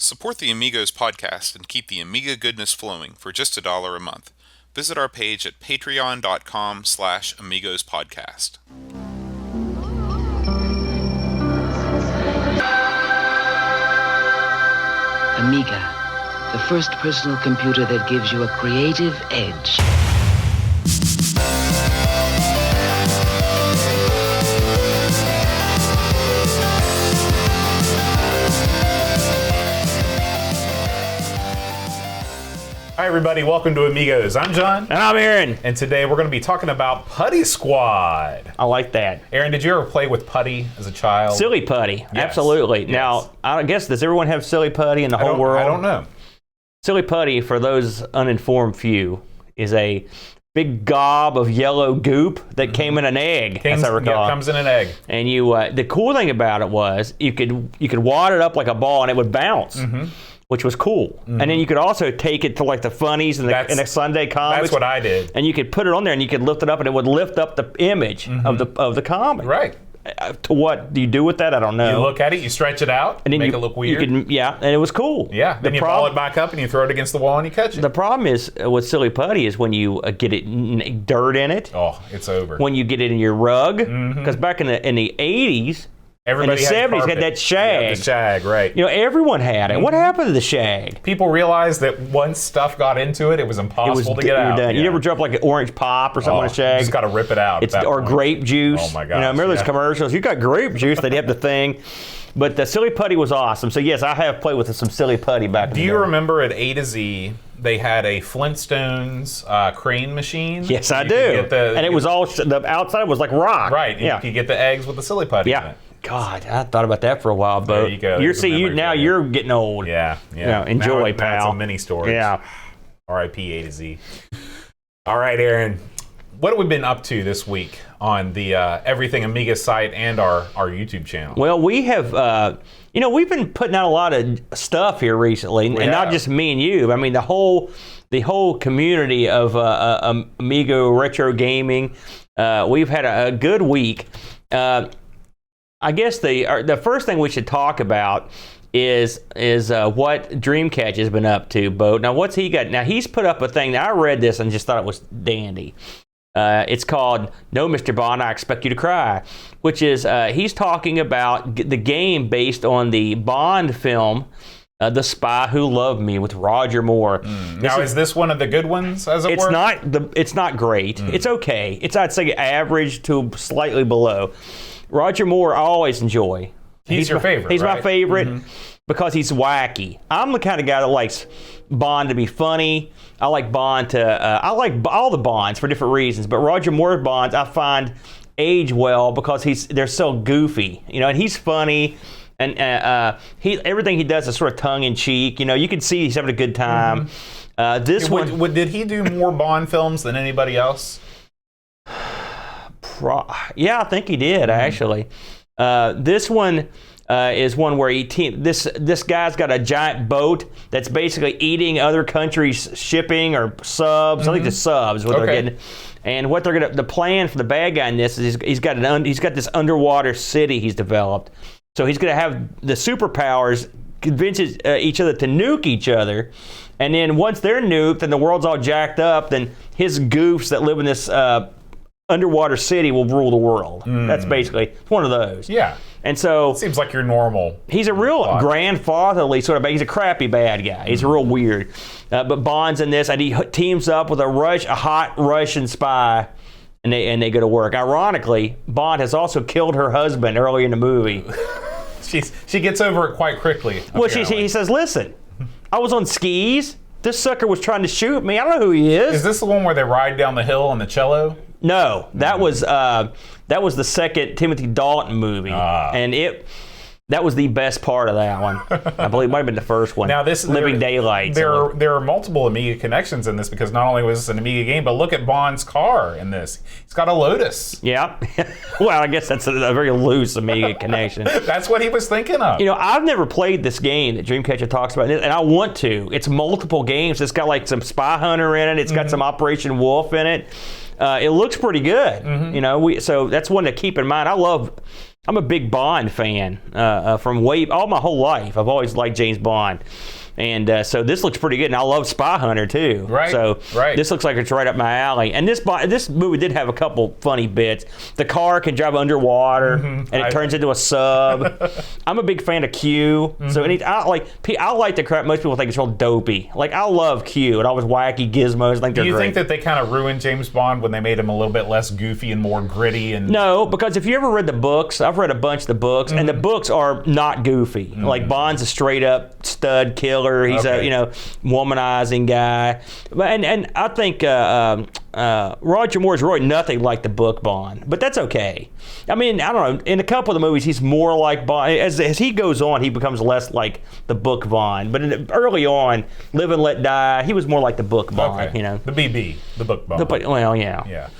Support the Amigos podcast and keep the Amiga goodness flowing for just $1 a month. Visit our page at patreon.com/AmigosPodcast. Amiga, the first personal computer that gives you a creative edge. Hi everybody, welcome to Amigos. I'm John. And I'm Aaron. And today we're going to be talking about Putty Squad. I like that. Aaron, did you ever play with Putty as a child? Silly Putty, Yes. absolutely. Yes. Now, I guess, does everyone have Silly Putty in the whole world? I don't know. Silly Putty, for those uninformed few, is a big gob of yellow goop that came in an egg, as I recall. Yeah, comes in an egg. And you, the cool thing about it was you could wad it up like a ball and it would bounce. Which was cool. And then you could also take it to like the funnies and the Sunday comics. That's what I did. And you could put it on there and you could lift it up and it would lift up the image of the comic. Right. To what do you do with that? I don't know. You look at it, you stretch it out, and then make it look weird. And it was cool. Yeah, then you ball it back up and you throw it against the wall and you catch it. The problem is with Silly Putty is when you get it dirt in it. Oh, it's over. When you get it in your rug, because back in the 80s, everybody in the 70s carpet. had that shag. Yeah, the shag, right. You know, everyone had it. What happened to the shag? People realized that once stuff got into it, it was impossible to get out. Done. Yeah. You never drop like an orange pop or something on a shag? You just got to rip it out. Or grape juice. Oh my gosh. You know, remember those commercials? You got grape juice, they'd have the thing. But the Silly Putty was awesome. So yes, I have played with some Silly Putty back in the day. Do you remember at A to Z, they had a Flintstones crane machine? Yes, I do. And it was all, the outside was like rock. Right. Yeah. You could get the eggs with the Silly Putty in it. God, I thought about that for a while, but there you go. You're getting old. Yeah. Enjoy, pal. That's a mini story. Yeah. R.I.P. A to Z. All right, Aaron. What have we been up to this week on the Everything Amiga site and our YouTube channel? Well, we have, we've been putting out a lot of stuff here recently, and not just me and you. I mean, the whole community of Amiga retro gaming. We've had a good week. I guess the first thing we should talk about is what Dreamcatch has been up to, Bo. Now, what's he got? Now, he's put up a thing. Now, I read this and just thought it was dandy. It's called No, Mr. Bond, I Expect You to Cry, which is he's talking about the game based on the Bond film, The Spy Who Loved Me, with Roger Moore. Now, is this one of the good ones, as it were? It's not great. It's okay. It's, I'd say, average to slightly below. Roger Moore I always enjoy. He's your favorite, He's right? my favorite because he's wacky. I'm the kind of guy that likes Bond to be funny. I like Bond to... I like all the Bonds for different reasons, but Roger Moore's Bonds I find age well because they're so goofy. You know, and he's funny, and everything he does is sort of tongue-in-cheek. You know, you can see he's having a good time. Did he do more Bond films than anybody else? Yeah, I think he did actually. This one is one where this guy's got a giant boat that's basically eating other countries' shipping or subs. I think the subs what they're getting. And what the plan for the bad guy in this is he's got this underwater city he's developed. So he's going to have the superpowers convince each other to nuke each other. And then once they're nuked and the world's all jacked up, then his goofs that live in this underwater city will rule the world. That's basically, it's one of those. Yeah. And so... Seems like your normal... He's a real grandfatherly sort of... He's a crappy bad guy. He's real weird. But Bond's in this, and he teams up with a hot Russian spy, and they go to work. Ironically, Bond has also killed her husband early in the movie. She gets over it quite quickly. Well, he says, listen, I was on skis. This sucker was trying to shoot me. I don't know who he is. Is this the one where they ride down the hill on the cello? No, that was the second Timothy Dalton movie, and that was the best part of that one. I believe it might have been the first one. Now Living Daylights. There are multiple Amiga connections in this because not only was this an Amiga game, but look at Bond's car in this. He's got a Lotus. Yeah. Well, I guess that's a very loose Amiga connection. That's what he was thinking of. You know, I've never played this game that Dreamcatcher talks about, and I want to. It's multiple games. It's got like some Spy Hunter in it. It's got some Operation Wolf in it. It looks pretty good. You know, so that's one to keep in mind. I love I'm a big Bond fan from all my whole life. I've always liked James Bond. And so this looks pretty good, and I love Spy Hunter too. Right. So right. this looks like it's right up my alley. And this movie did have a couple funny bits. The car can drive underwater, and it turns into a sub. I'm a big fan of Q. So I like the crap most people think it's real dopey. Like I love Q and all his wacky gizmos. I think they're Do you great. think that they kind of ruined James Bond when they made him a little bit less goofy and more gritty? And No, because if you ever read the books, I've read a bunch of the books, and the books are not goofy. Like Bond's a straight up stud killer. He's a womanizing guy, and I think Roger Moore's really nothing like the book Bond, but that's okay. I mean, I don't know. In a couple of the movies, he's more like Bond. As he goes on, he becomes less like the book Bond. But early on, Live and Let Die, he was more like the book Bond. Okay. You know, the BB, the book Bond. Well, yeah. Yeah.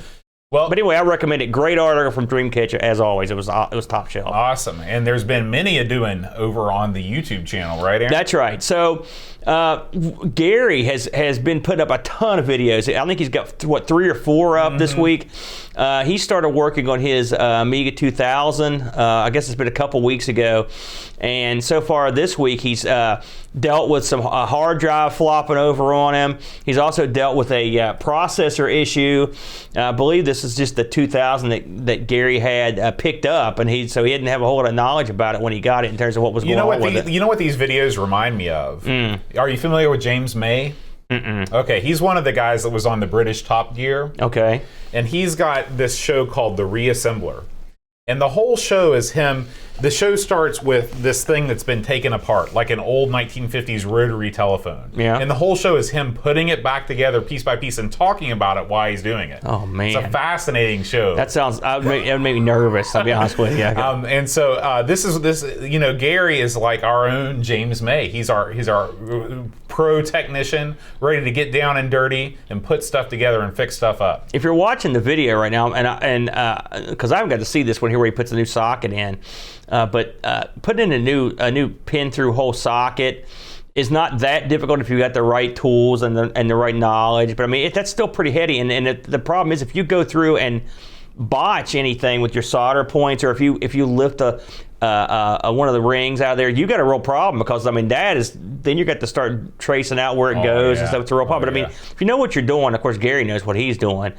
Well, But anyway, I recommend it. Great article from Dreamcatcher, as always. It was top shelf. Awesome. And there's been many a doing over on the YouTube channel, right, Aaron? That's right. So Gary has been putting up a ton of videos. I think he's got 3 or 4 up this week. He started working on his Amiga 2000. I guess it's been a couple weeks ago. And so far this week, he's dealt with some hard drive flopping over on him. He's also dealt with a processor issue. I believe this is just the 2000 that Gary had picked up, and so he didn't have a whole lot of knowledge about it when he got it in terms of what was going on with it. You know what these videos remind me of? Are you familiar with James May? Okay, he's one of the guys that was on the British Top Gear. Okay. And he's got this show called The Reassembler. And the whole show is him. The show starts with this thing that's been taken apart, like an old 1950s rotary telephone. Yeah. And the whole show is him putting it back together piece by piece and talking about it while he's doing it. Oh, man. It's a fascinating show. That would make me nervous, I'll be honest with you. And so Gary is like our own James May. He's our pro technician, ready to get down and dirty and put stuff together and fix stuff up. If you're watching the video right now, and because I haven't got to see this one here where he puts a new socket in, but putting in a new pin through hole socket is not that difficult if you got the right tools and the right knowledge. But I mean, that's still pretty heady. And the problem is if you go through and botch anything with your solder points, or if you lift one of the rings out of there, you got a real problem, because I mean then you got to start tracing out where it goes and stuff. It's a real problem. But I mean, if you know what you're doing, of course Gary knows what he's doing.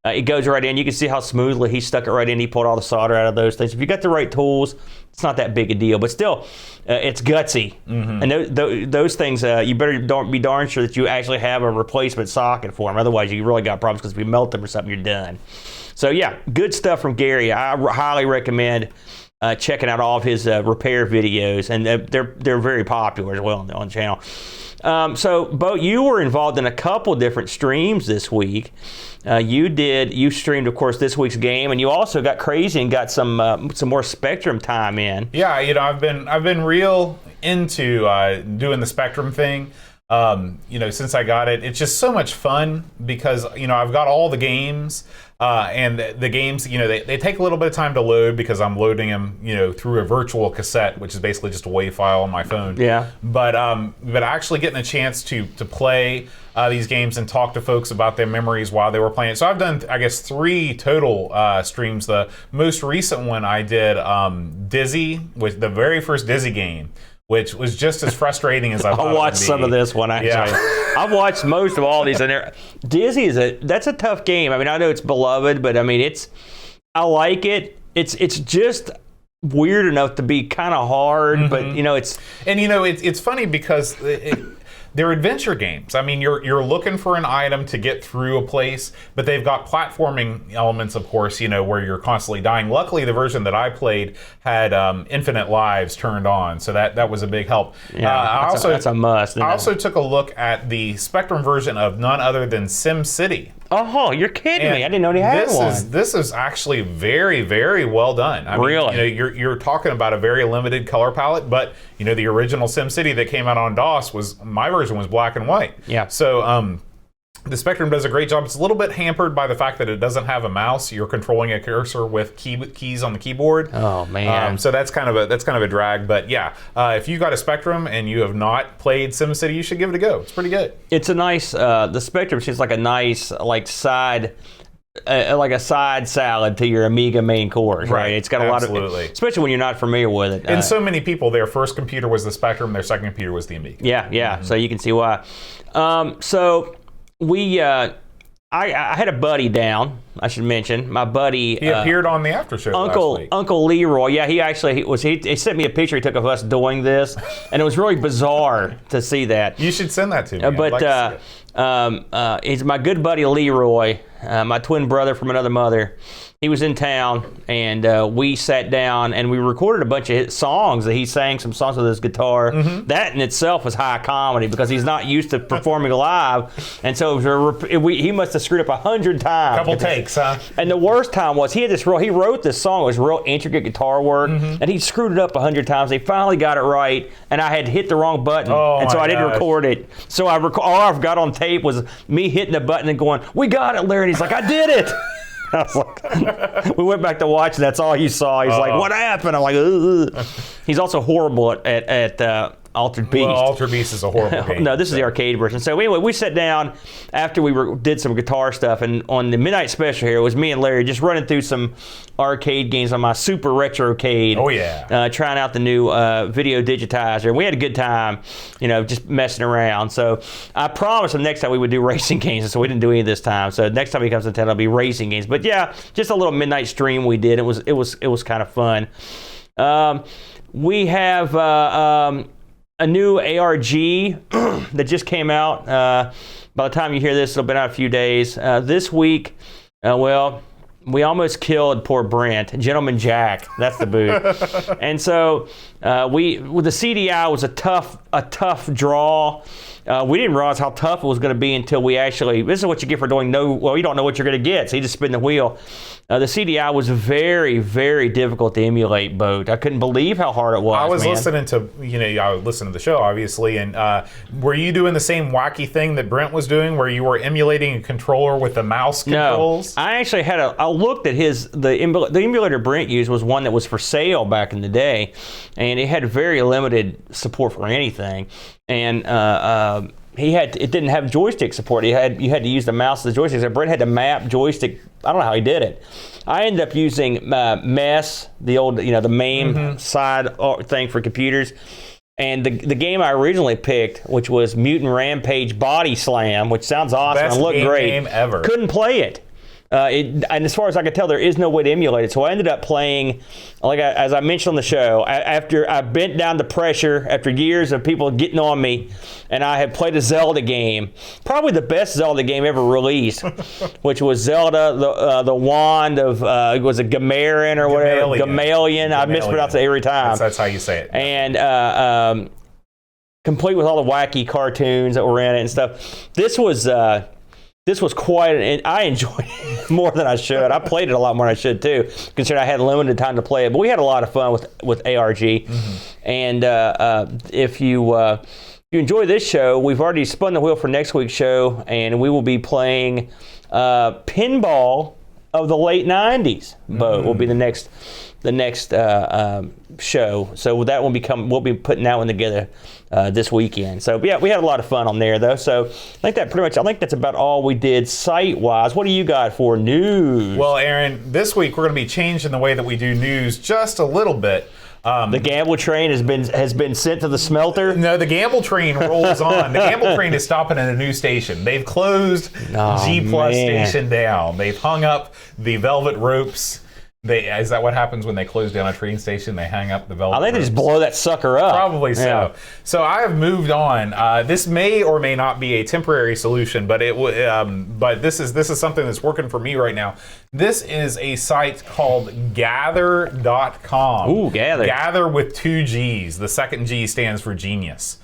It goes right in. You can see how smoothly he stuck it right in. He pulled all the solder out of those things. If you got the right tools, it's not that big a deal. But still, it's gutsy. And those things, you better be darn sure that you actually have a replacement socket for them. Otherwise, you really got problems, because if you melt them or something, you're done. So yeah, good stuff from Gary. I highly recommend checking out all of his repair videos, and they're very popular as well on the channel. So, Bo, you were involved in a couple different streams this week. You streamed, of course, this week's game, and you also got crazy and got some more Spectrum time in. Yeah, I've been real into doing the Spectrum thing. Since I got it, it's just so much fun, because I've got all the games. And the games, they take a little bit of time to load, because I'm loading them, through a virtual cassette, which is basically just a WAV file on my phone. Yeah. But actually getting a chance to play these games and talk to folks about their memories while they were playing. So I've done, I guess, 3 total streams. The most recent one I did Dizzy, with the very first Dizzy game, which was just as frustrating as I thought. I watched some of this one, actually. Yeah. I've watched most of all these, and Dizzy that's a tough game. I mean, I know it's beloved, but I mean, I like it. It's just weird enough to be kind of hard, but it's funny because they're adventure games. I mean, you're looking for an item to get through a place, but they've got platforming elements, of course, where you're constantly dying. Luckily, the version that I played had infinite lives turned on, so that was a big help. Yeah, that's a must. I also took a look at the Spectrum version of none other than SimCity. Oh, you're kidding me! I didn't know they had one. This is actually very, very well done. I mean, you're talking about a very limited color palette, but the original SimCity that came out on DOS my version was black and white. Yeah. So the Spectrum does a great job. It's a little bit hampered by the fact that it doesn't have a mouse. You're controlling a cursor with keys on the keyboard. Oh man! So that's kind of a drag. But yeah, if you got a Spectrum and you have not played SimCity, you should give it a go. It's pretty good. It's a nice. The Spectrum seems like a nice side like a side salad to your Amiga main course, right? It's got a lot of, especially when you're not familiar with it. And so many people, their first computer was the Spectrum, their second computer was the Amiga. Yeah. So you can see why. So we, I had a buddy down. I should mention my buddy. He appeared on the after show last week. Uncle Leroy. Yeah, he sent me a picture he took of us doing this, and it was really bizarre to see that. You should send that to me. He's my good buddy Leroy, my twin brother from another mother. He was in town, and we sat down and we recorded a bunch of songs that he sang, some songs with his guitar. That in itself was high comedy because he's not used to performing live, and so he must have screwed up 100 times. Couple takes, huh? And the worst time was he wrote this song. It was real intricate guitar work, and he screwed it up 100 times. He finally got it right, and I had hit the wrong button, and so I didn't record it. So all I've got on tape was me hitting the button and going, "We got it, Larry." And he's like, "I did it." I was like, we went back to watch, and that's all he saw. He's like, "What happened?" I'm like, ugh. He's also horrible at Altered Beast. Well, Altered Beast is a horrible game. No, this is the arcade version. So anyway, we sat down after we did some guitar stuff, and on the Midnight Special here, it was me and Larry just running through some arcade games on my Super Retrocade. Oh, yeah. Trying out the new video digitizer. We had a good time, just messing around. So I promised him next time we would do racing games, and so we didn't do any this time. So next time he comes to town, it'll be racing games. But yeah, just a little midnight stream we did. It was kind of fun. We have a new ARG that just came out. By the time you hear this, it'll been out a few days. This week, we almost killed poor Brent, Gentleman Jack. That's the boot. And so with the CDI was a tough draw. We didn't realize how tough it was going to be until we actually. This is what you get for doing you don't know what you're going to get, so you just spin the wheel. The CDI was very, very difficult to emulate, Boat. I couldn't believe how hard it was. I was listening to, I listened to the show, obviously, and were you doing the same wacky thing that Brent was doing, where you were emulating a controller with the mouse controls? No, I actually I looked at the emulator Brent used was one that was for sale back in the day, and it had very limited support for anything, and it didn't have joystick support. You had to use the mouse as the joystick. So Brent had to map joystick. I don't know how he did it. I ended up using MES, the old, the MAME side thing for computers. And the game I originally picked, which was Mutant Rampage Body Slam, which sounds awesome and looked great. Game ever. Couldn't play it. And as far as I could tell, there is no way to emulate it. So I ended up playing, as I mentioned on the show, after I bent down the pressure after years of people getting on me, and I had played a Zelda game, probably the best Zelda game ever released, which was Zelda, the Wand of, it was a Gamarian or whatever, Gamalion. I mispronounce it every time. That's how you say it. And complete with all the wacky cartoons that were in it and stuff. This was quite and I enjoyed it more than I should. I played it a lot more than I should too, considering I had limited time to play it. But we had a lot of fun with ARG. And if you enjoy this show, we've already spun the wheel for next week's show, and we will be playing Pinball of the late 90s. But will be the next show. So that will we'll be putting that one together this weekend. So yeah, we had a lot of fun on there though. So I think that's about all we did site-wise. What do you got for news? Well, Aaron, this week we're going to be changing the way that we do news just a little bit. The gamble train has been sent to the smelter. No, the gamble train rolls on. The gamble train is stopping at a new station. They've closed G Plus station down. They've hung up the velvet ropes. Is that what happens when they close down a train station? They hang up the velvet ropes? I think they just blow that sucker up. Probably so. Yeah. So I have moved on. This may or may not be a temporary solution, but but this is something that's working for me right now. This is a site called Gather.com. Ooh, Gather. Gather with 2 G's. The second G stands for genius.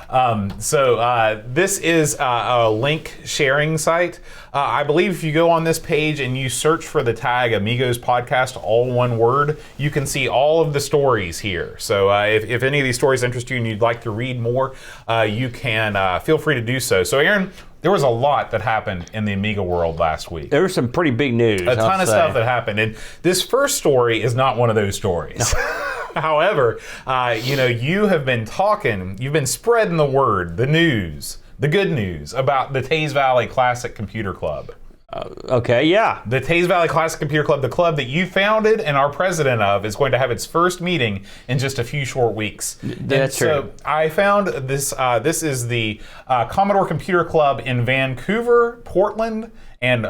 This is a link sharing site. I believe if you go on this page and you search for the tag Amigos Podcast, all one word, you can see all of the stories here. So if any of these stories interest you and you'd like to read more, you can feel free to do so. So Aaron, there was a lot that happened in the Amiga world last week. There was some pretty big news. A ton of stuff that happened. And this first story is not one of those stories. However, you have been you've been spreading the word, the news, the good news about the Teys Valley Classic Computer Club. Okay, yeah. The Teys Valley Classic Computer Club, the club that you founded and are president of, is going to have its first meeting in just a few short weeks. That's true. So I found this. This is the Commodore Computer Club in Vancouver, Portland, and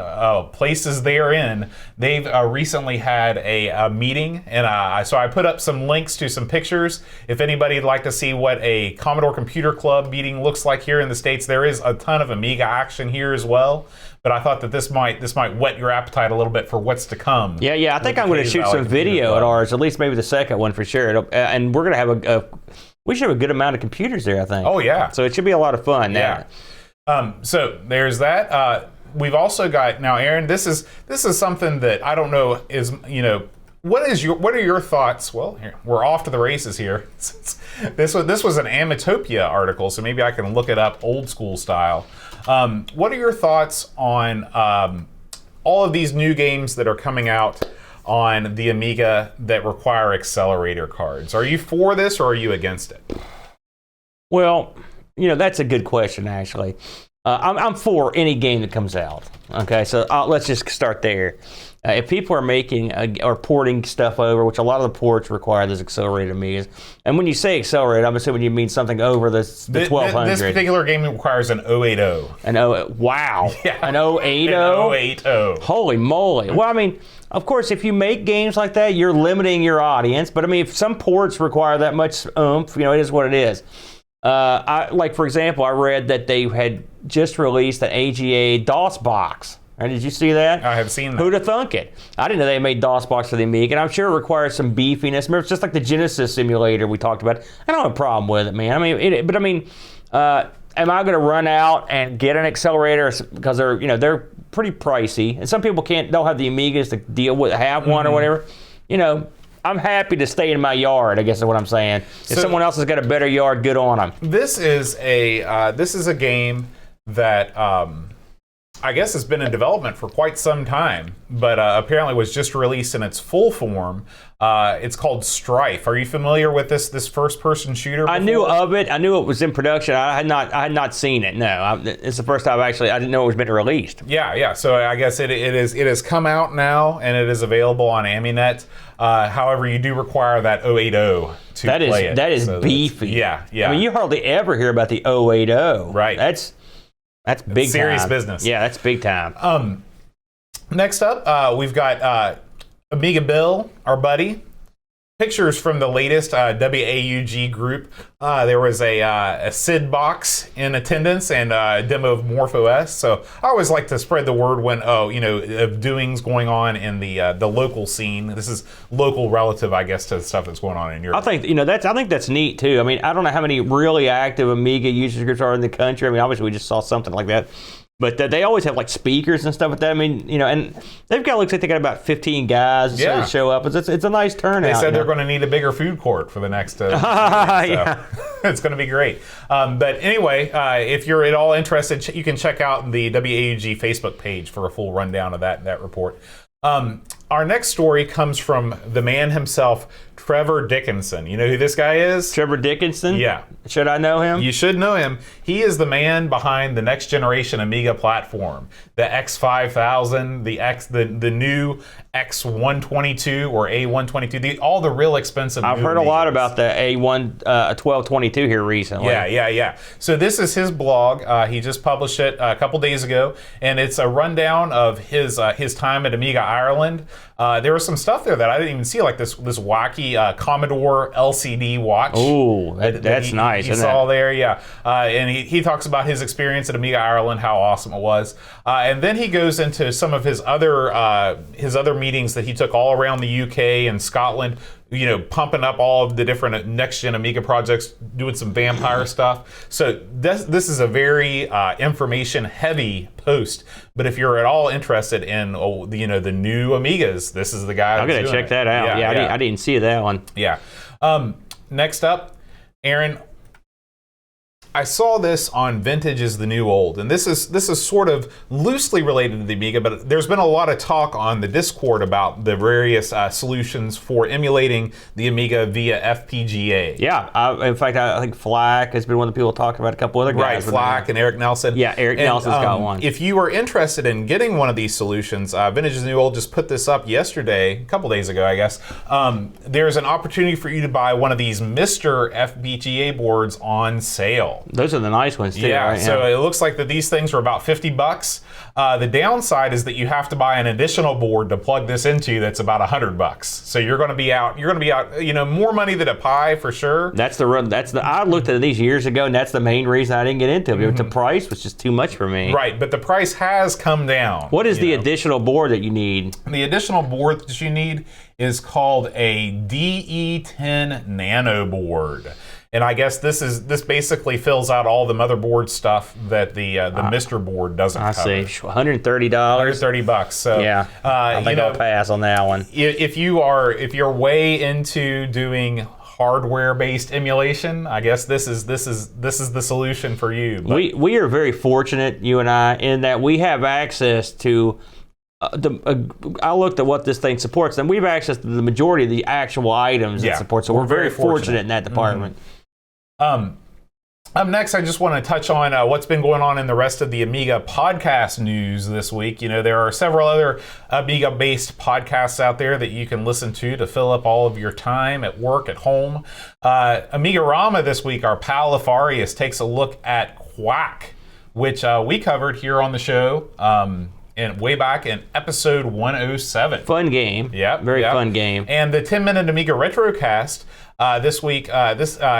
places therein. They've recently had a meeting, and so I put up some links to some pictures. If anybody'd like to see what a Commodore Computer Club meeting looks like here in the States, there is a ton of Amiga action here as well. But I thought that this might whet your appetite a little bit for what's to come. Yeah. I think I'm going to shoot some video at ours, at least maybe the second one for sure. And we're going to have we should have a good amount of computers there, I think. Oh yeah. So it should be a lot of fun. Yeah. So there's that. We've also got now, Aaron. This is something that I don't know is what are your thoughts? Well, here, we're off to the races here. This was an Amitopia article, so maybe I can look it up old school style. What are your thoughts on all of these new games that are coming out on the Amiga that require accelerator cards? Are you for this or are you against it? Well, that's a good question, actually. I'm for any game that comes out. Okay, so let's just start there. If people are making or porting stuff over, which a lot of the ports require those accelerated Amigas, and when you say accelerated, I'm assuming you mean something over the 1200. This particular game requires an 080. Wow. Yeah. An 080? An 080. Holy moly. Well, I mean, of course, if you make games like that, you're limiting your audience. But I mean, if some ports require that much oomph, it is what it is. For example, I read that they had just released an AGA DOS box. Right, did you see that? I have seen that. Who'd have thunk it? I didn't know they made DOS box for the Amiga, and I'm sure it requires some beefiness. Remember, it's just like the Genesis simulator we talked about. I don't have a problem with it, man. I mean, am I going to run out and get an accelerator because they're pretty pricey, and some people don't have the Amigas to deal with have one or whatever. I'm happy to stay in my yard, I guess is what I'm saying. If someone else has got a better yard, good on them. This is a game that I guess has been in development for quite some time, but apparently was just released in its full form. It's called Strife. Are you familiar with this first-person shooter before? I knew of it. I knew it was in production. I had not seen it. No, it's the first time I didn't know it was been released. Yeah. So I guess it has come out now, and it is available on Aminet. However, you do require that 080 to play it. That is beefy. Yeah. I mean, you hardly ever hear about the 080. Right. That's big serious time. business. Yeah, that's big time. Next up, we've got Amiga Bill, our buddy. Pictures from the latest WAUG group. There was a SID box in attendance and a demo of morph-OS. So I always like to spread the word when of doings going on in the local scene. This is local relative, I guess, to the stuff that's going on in Europe. I think that's neat too. I mean, I don't know how many really active Amiga users groups are in the country. I mean, obviously we just saw something like that. But they always have like speakers and stuff like that. I mean, and they've got, looks like they got about 15 guys that show up. It's a nice turnout. They said they're going to need a bigger food court for the next. Yeah. It's going to be great. But anyway, if you're at all interested, you can check out the WAUG Facebook page for a full rundown of that report. Our next story comes from the man himself, Trevor Dickinson. You know who this guy is? Trevor Dickinson? Yeah. Should I know him? You should know him. He is the man behind the next generation Amiga platform. The X5000, the new X122 or A122, all the real expensive I've heard Amigas. a lot about the A1222 here recently. Yeah. So this is his blog. He just published it a couple days ago, and it's a rundown of his time at Amiga Ireland. There was some stuff there that I didn't even see, like this wacky Commodore LCD watch. Oh, that's nice. He saw there, yeah. And he talks about his experience at Amiga Ireland, how awesome it was. And then he goes into some of his other meetings that he took all around the UK and Scotland, pumping up all of the different next-gen Amiga projects, doing some vampire stuff. So this is a very information-heavy post. But if you're at all interested in the new Amigas, this is the guy. I'm gonna check that out. Yeah, I didn't see that one. Yeah. Next up, Aaron. I saw this on Vintage is the New Old, and this is sort of loosely related to the Amiga, but there's been a lot of talk on the Discord about the various solutions for emulating the Amiga via FPGA. Yeah, in fact, I think Flack has been one of the people talking about. A couple other guys. Right, Flack and Eric Nelson. Yeah, Eric Nelson's got one. If you are interested in getting one of these solutions, Vintage is the New Old just put this up yesterday, a couple days ago, I guess. There's an opportunity for you to buy one of these Mr. FPGA boards on sale. Those are the nice ones too. Yeah, right? so it looks like that these things are about $50. The downside is that you have to buy an additional board to plug this into. That's about $100. So you're going to be out. More money than a pie for sure. I looked at these years ago, and that's the main reason I didn't get into it. But the price was just too much for me. Right, but the price has come down. What is the additional board that you need? The additional board that you need is called a DE10 Nano board. And I guess this basically fills out all the motherboard stuff that the Mr. board doesn't cover. I see, $130. $130. So yeah, I think I'll pass on that one. If you're way into doing hardware-based emulation, I guess this is the solution for you. But we are very fortunate, you and I, in that we have access to. I looked at what this thing supports, and we have access to the majority of the actual items it supports. So we're very fortunate in that department. Up next, I just want to touch on what's been going on in the rest of the Amiga podcast news this week. There are several other Amiga-based podcasts out there that you can listen to fill up all of your time at work, at home. Amiga-Rama this week, our pal Afarius takes a look at Quack, which we covered here on the show and way back in episode 107. Fun game. Yep. Very fun game. And the 10-minute Amiga Retrocast this week,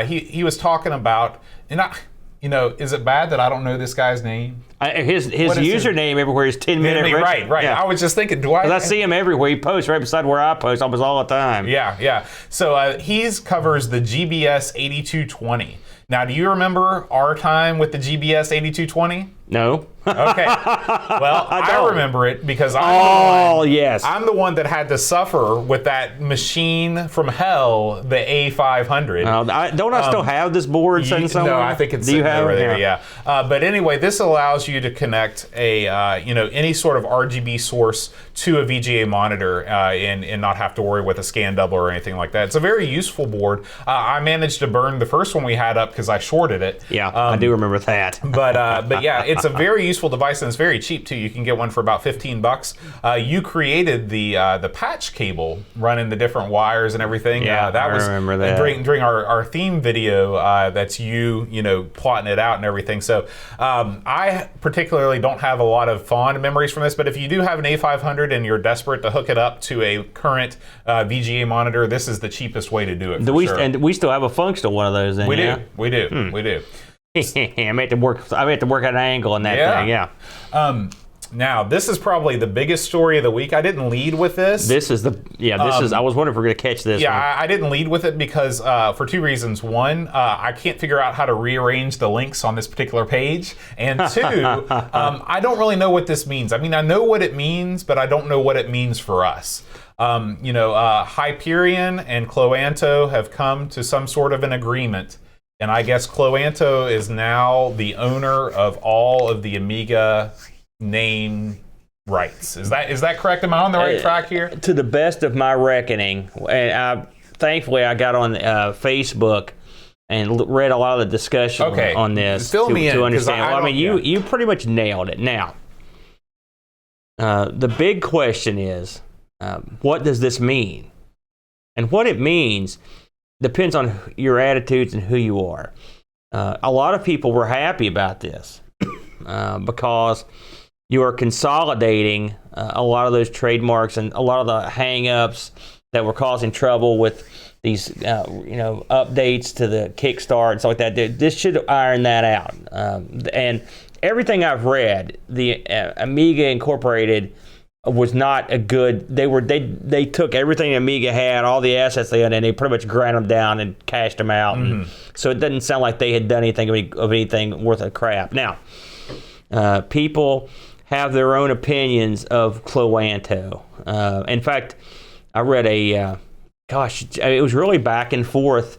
he was talking about, is it bad that I don't know this guy's name? His username everywhere is 10-minute Retro. Right. Yeah. I was just thinking, do I? Because I see him everywhere. He posts right beside where I post almost all the time. Yeah. So he covers the GBS 8220. Now, do you remember our time with the GBS 8220? No. Okay. Well, I remember it because I'm the one that had to suffer with that machine from hell, the A500. Don't I still have this board sitting somewhere? No, I think it's sitting over there. Yeah. But anyway, this allows you to connect any sort of RGB source to a VGA monitor and not have to worry with a scan double or anything like that. It's a very useful board. I managed to burn the first one we had up because I shorted it. Yeah, I do remember that. But yeah, it's a very useful device, and it's very cheap too. You can get one for about $15. You created the patch cable running the different wires and everything. Yeah, that was remember that. During our theme video. That's you plotting it out and everything. So I particularly don't have a lot of fond memories from this, but if you do have an A500 and you're desperate to hook it up to a current VGA monitor, this is the cheapest way to do it. And we still have a functional one of those. We do. I may have to work at an angle on that thing. Yeah. Now, this is probably the biggest story of the week. I didn't lead with this. I was wondering if we're going to catch this. Yeah, I didn't lead with it because for two reasons. One, I can't figure out how to rearrange the links on this particular page. And two, I don't really know what this means. I mean, I know what it means, but I don't know what it means for us. Hyperion and Cloanto have come to some sort of an agreement. And I guess Cloanto is now the owner of all of the Amiga name rights. Is that correct? Am I on the right track here? To the best of my reckoning, and thankfully I got on Facebook and read a lot of the discussion on this to understand. You pretty much nailed it. Now, the big question is, what does this mean? And what it means depends on your attitudes and who you are. A lot of people were happy about this because you are consolidating a lot of those trademarks and a lot of the hang-ups that were causing trouble with these updates to the Kickstart and stuff like that. This should iron that out. And everything I've read, the Amiga Incorporated was not a good. They took everything Amiga had, all the assets they had, and they pretty much ground them down and cashed them out. Mm-hmm. And so it doesn't sound like they had done anything of anything worth of crap. Now, people have their own opinions of Cloanto. In fact, I read it was really back and forth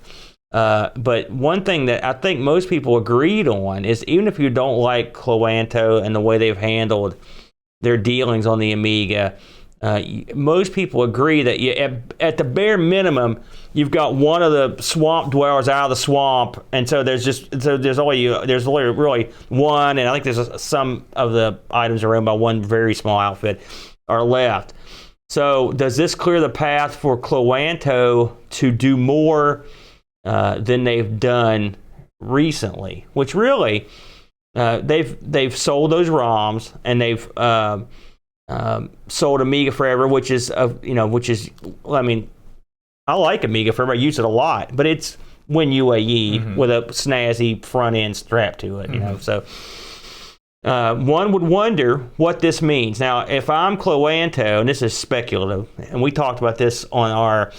But one thing that I think most people agreed on is, even if you don't like Cloanto and the way they've handled their dealings on the Amiga, most people agree that at the bare minimum, you've got one of the swamp dwellers out of the swamp, and so there's only really one, and I think there's some of the items are owned by one very small outfit are left. So does this clear the path for Cloanto to do more than they've done recently? Which really, they've sold those ROMs, and they've sold Amiga Forever, which is I like Amiga Forever. I use it a lot, but it's WinUAE with a snazzy front end strap to it. You know, so one would wonder what this means. Now, if I'm Cloanto, and this is speculative, and we talked about this on our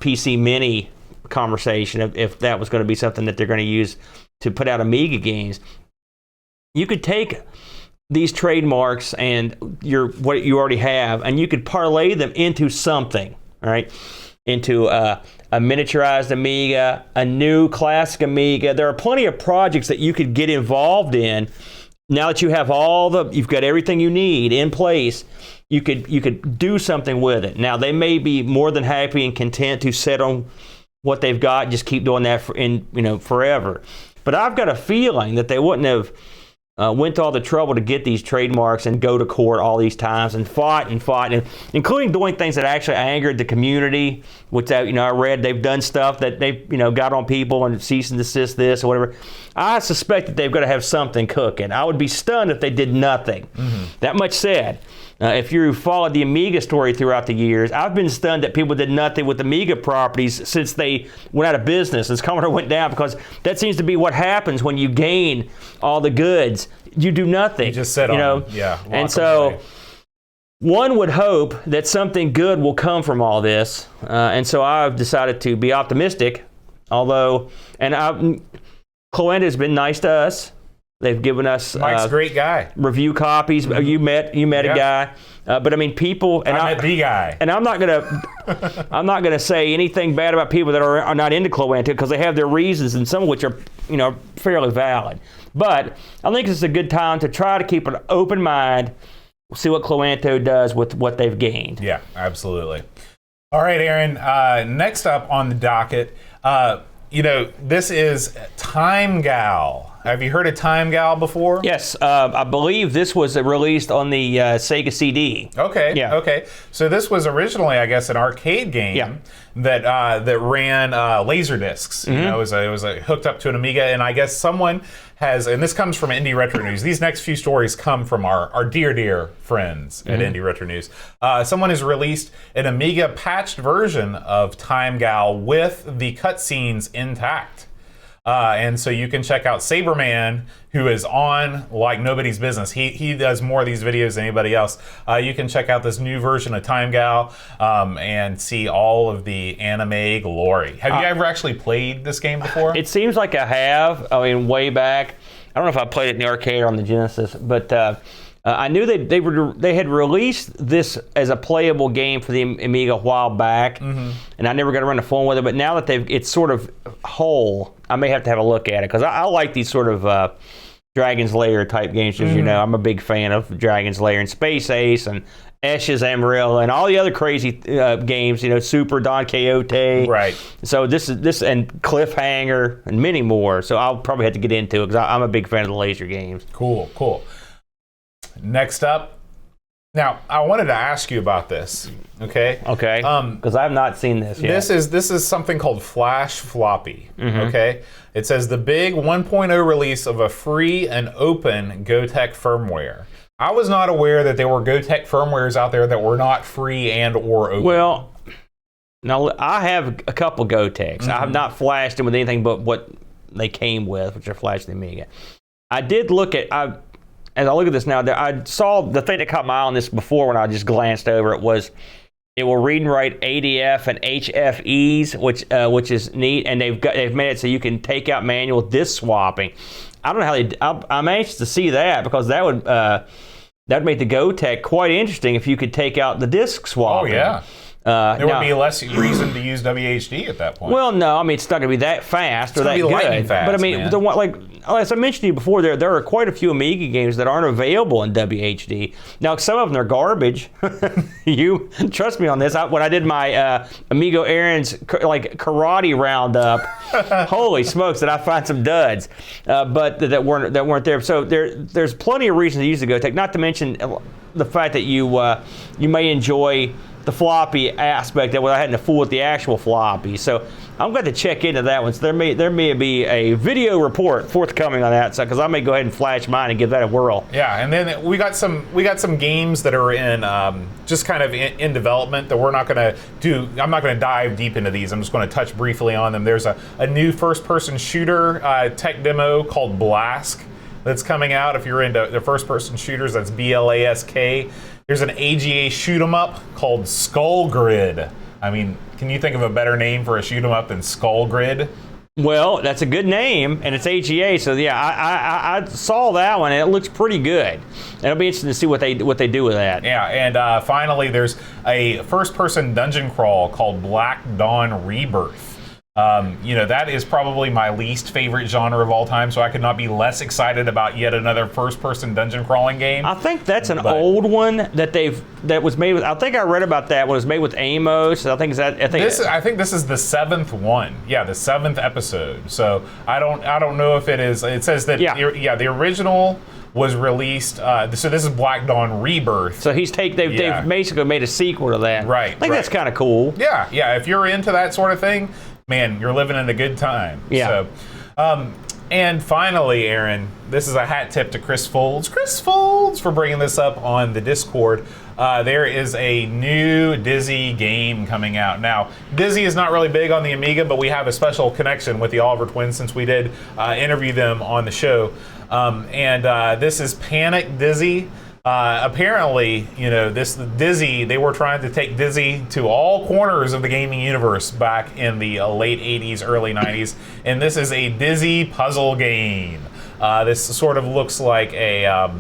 PC Mini conversation, if that was going to be something that they're going to use to put out Amiga games, you could take these trademarks and what you already have, and you could parlay them into something, all right? Into a miniaturized Amiga, a new classic Amiga. There are plenty of projects that you could get involved in. Now that you have you've got everything you need in place, you could do something with it. Now, they may be more than happy and content to sit on what they've got, just keep doing that forever. But I've got a feeling that they wouldn't have went to all the trouble to get these trademarks and go to court all these times and fought, and including doing things that actually angered the community, which I read they've done stuff that they've got on people and cease and desist this or whatever. I suspect that they've got to have something cooking. I would be stunned if they did nothing. That much said, if you followed the Amiga story throughout the years, I've been stunned that people did nothing with Amiga properties since they went out of business, as Commodore went down, because that seems to be what happens when you gain all the goods. You do nothing. You just sit on them. Yeah. And so one would hope that something good will come from all this. And so I've decided to be optimistic, Cloanto has been nice to us. They've given us Mike's a great guy. Review copies. You met a guy, but I mean people. And I met the guy. And I'm not gonna say anything bad about people that are not into Cloanto, because they have their reasons, and some of which are fairly valid. But I think it's a good time to try to keep an open mind, see what Cloanto does with what they've gained. Yeah, absolutely. All right, Aaron. Next up on the docket, this is Time Gal. Have you heard of Time Gal before? Yes, I believe this was released on the Sega CD. Okay. Yeah. Okay. So this was originally, I guess, an arcade game that ran laser discs. It was hooked up to an Amiga, and I guess someone has, and this comes from Indie Retro News. These next few stories come from our dear friends at Indie Retro News. Someone has released an Amiga patched version of Time Gal with the cutscenes intact. And so you can check out Saberman, who is on like nobody's business. He does more of these videos than anybody else. You can check out this new version of Time Gal and see all of the anime glory. Have you ever actually played this game before? It seems like I have. I mean, way back. I don't know if I played it in the arcade or on the Genesis, but I knew they had released this as a playable game for the Amiga a while back, and I never got to run a phone with it. But now that it's sort of whole, I may have to have a look at it, because I like these sort of Dragon's Lair type games. As you know, I'm a big fan of Dragon's Lair and Space Ace and Esches Amarillo and all the other crazy games. Super Don Quixote. Right. So this and Cliffhanger and many more. So I'll probably have to get into it, because I'm a big fan of the laser games. Cool. Next up. Now, I wanted to ask you about this. Okay. Because I have not seen this yet. This is something called Flash Floppy. Okay. It says the big 1.0 release of a free and open GoTech firmware. I was not aware that there were GoTech firmwares out there that were not free and or open. Well, now I have a couple GoTechs. I have not flashed them with anything but what they came with, which are flashed in the Amiga. I did look at. As I look at this now, I saw the thing that caught my eye on this before when I just glanced over it will read and write ADF and HFEs, which is neat, and they've made it so you can take out manual disc swapping. I don't know how I'm anxious to see that, because that would make the GoTech quite interesting if you could take out the disc swapping. Oh yeah. There would be less reason to use WHD at that point. Well, no, I mean it's not going to be that fast or that good. Lightning fast, but I mean, as I mentioned to you before, there are quite a few Amiga games that aren't available in WHD. Now, some of them are garbage. You trust me on this. When I did my Amigo Aaron's karate roundup, holy smokes, did I find some duds, but that weren't there. So there's plenty of reasons to use the GoTech. Not to mention the fact that you may enjoy the floppy aspect of without having to fool with the actual floppy. So I'm going to check into that one. So there may be a video report forthcoming on that, because I may go ahead and flash mine and give that a whirl. Yeah, and then we got some games that are in just kind of in development that we're not going to do. I'm not going to dive deep into these. I'm just going to touch briefly on them. There's a new first-person shooter tech demo called Blask that's coming out. If you're into the first-person shooters, that's BLASK. There's an AGA shoot 'em up called Skull Grid. I mean, can you think of a better name for a shoot 'em up than Skull Grid? Well, that's a good name, and it's AGA. So yeah, I saw that one, and it looks pretty good. It'll be interesting to see what they do with that. Yeah, and finally, there's a first-person dungeon crawl called Black Dawn Rebirth. That is probably my least favorite genre of all time, so I could not be less excited about yet another first-person dungeon crawling game. I think that's an old one that was made with. I think I read about that one. It was made with Amos. I think this is the 7th one. Yeah, the 7th episode. So I don't know if it is. It says that the original was released. So this is Black Dawn Rebirth. So they've basically made a sequel to that. Right. I think that's kind of cool. Yeah. If you're into that sort of thing, man, you're living in a good time. Yeah. So, and finally, Aaron, this is a hat tip to Chris Folds. Chris Folds for bringing this up on the Discord. There is a new Dizzy game coming out. Now, Dizzy is not really big on the Amiga, but we have a special connection with the Oliver twins since we did interview them on the show. This is Panic Dizzy. Apparently, this Dizzy, they were trying to take Dizzy to all corners of the gaming universe back in the late 80s, early 90s, and this is a Dizzy puzzle game. This sort of looks like a,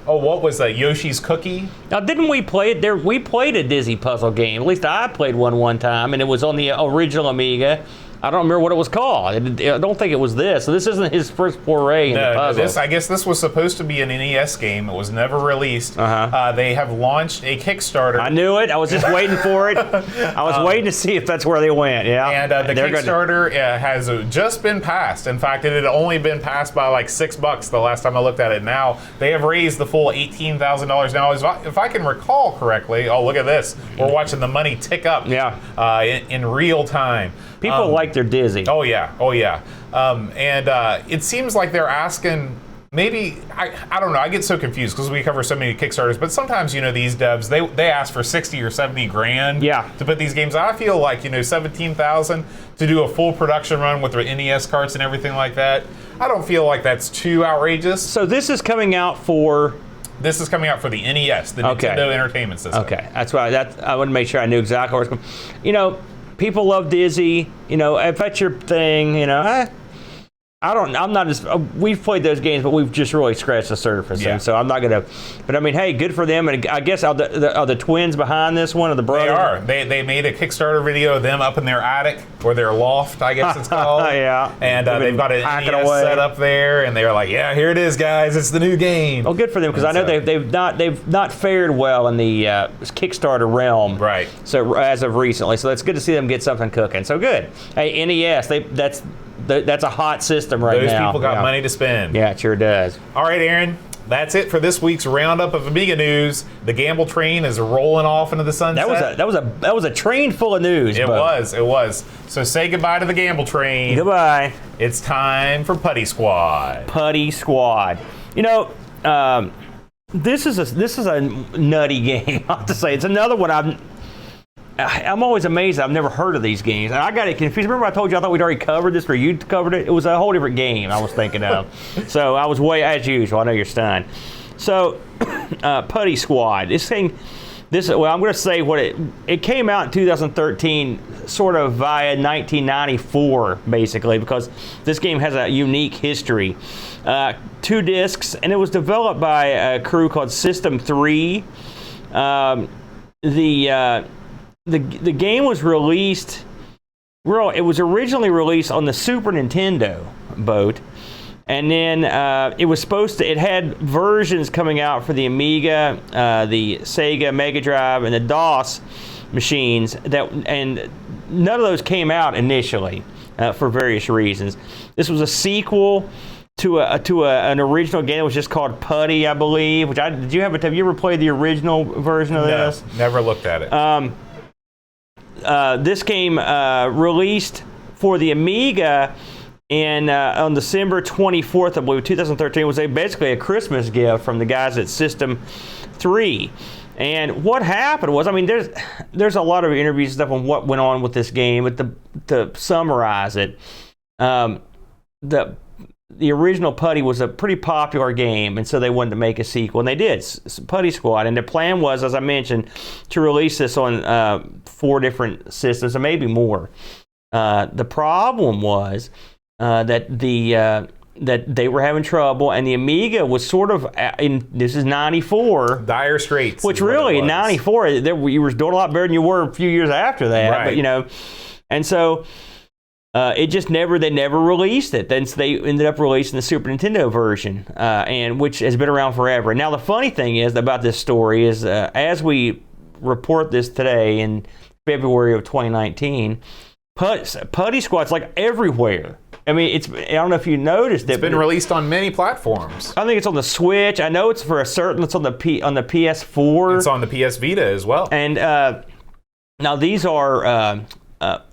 what was that, Yoshi's Cookie? Now, didn't we play it there? We played a Dizzy puzzle game. At least I played one time, and it was on the original Amiga. I don't remember what it was called. I don't think it was this. So this isn't his first foray into puzzles. I guess this was supposed to be an NES game. It was never released. They have launched a Kickstarter. I knew it. I was just waiting for it. I was waiting to see if that's where they went. Yeah. And the Kickstarter has just been passed. In fact, it had only been passed by like $6 the last time I looked at it. Now they have raised the full $18,000. Now, if I can recall correctly, look at this. We're watching the money tick up. Yeah. In real time. People like they're Dizzy. Oh yeah. It seems like they're asking. Maybe I don't know. I get so confused because we cover so many Kickstarters. But sometimes these devs they ask for 60 or 70 grand. Yeah. To put these games out. I feel like 17,000 to do a full production run with their NES carts and everything like that. I don't feel like that's too outrageous. So this is coming out for. This is coming out for the NES, the Nintendo Entertainment System. Okay, that's right. I wanted to make sure I knew exactly where it's going. People love Dizzy. If that's your thing, I'm not as. We've played those games, but we've just really scratched the surface. Yeah. And so I'm not gonna. But I mean, hey, good for them. And I guess are the twins behind this one, or the brothers? They are. They made a Kickstarter video of them up in their attic or their loft, I guess it's called. Yeah. And they've got an NES set up there, and they're like, "Yeah, here it is, guys. It's the new game." Well, good for them because I know they've not fared well in the Kickstarter realm. Right. So as of recently, so it's good to see them get something cooking. So good. Hey, NES, that's a hot system now. Those people got money to spend. Yeah, it sure does. All right, Aaron. That's it for this week's roundup of Amiga news. The gamble train is rolling off into the sunset. That was a train full of news. It was. So say goodbye to the gamble train. Goodbye. It's time for Putty Squad. Putty Squad. This is a nutty game. I have to say, it's another one I'm always amazed I've never heard of these games. And I got it confused. Remember I told you I thought we'd already covered this or you'd covered it? It was a whole different game I was thinking of. So I was way, as usual, I know you're stunned. So, Putty Squad. I'm going to say what it came out in 2013 sort of via 1994, basically, because this game has a unique history. 2 discs, and it was developed by a crew called System 3. the game was released. It was originally released on the Super Nintendo boat, and then it had versions coming out for the Amiga, the Sega Mega Drive, and the DOS machines, and none of those came out initially for various reasons. This was a sequel to an original game that was just called Putty, I believe. Have you ever played the original version of this? No, never looked at it. This game released for the Amiga on December 24th, I believe, 2013. Was basically a Christmas gift from the guys at System 3. And what happened was, I mean, there's a lot of interviews and stuff on what went on with this game, but to summarize it, the original Putty was a pretty popular game, and so they wanted to make a sequel, and they did, Putty Squad. And the plan was, as I mentioned, to release this on 4 different systems, or maybe more. The problem was that they were having trouble, and the Amiga was sort of this is 94. Dire straits. Which really, in 94, you were doing a lot better than you were a few years after that. Right. But, and so... they never released it. Then they ended up releasing the Super Nintendo version, and which has been around forever. Now the funny thing is about this story is, as we report this today in February of 2019, Putty Squad's like everywhere. I mean, I don't know if you noticed it. It's been released on many platforms. I think it's on the Switch. I know it's for a certain. It's on the PS4. It's on the PS Vita as well. And now these are.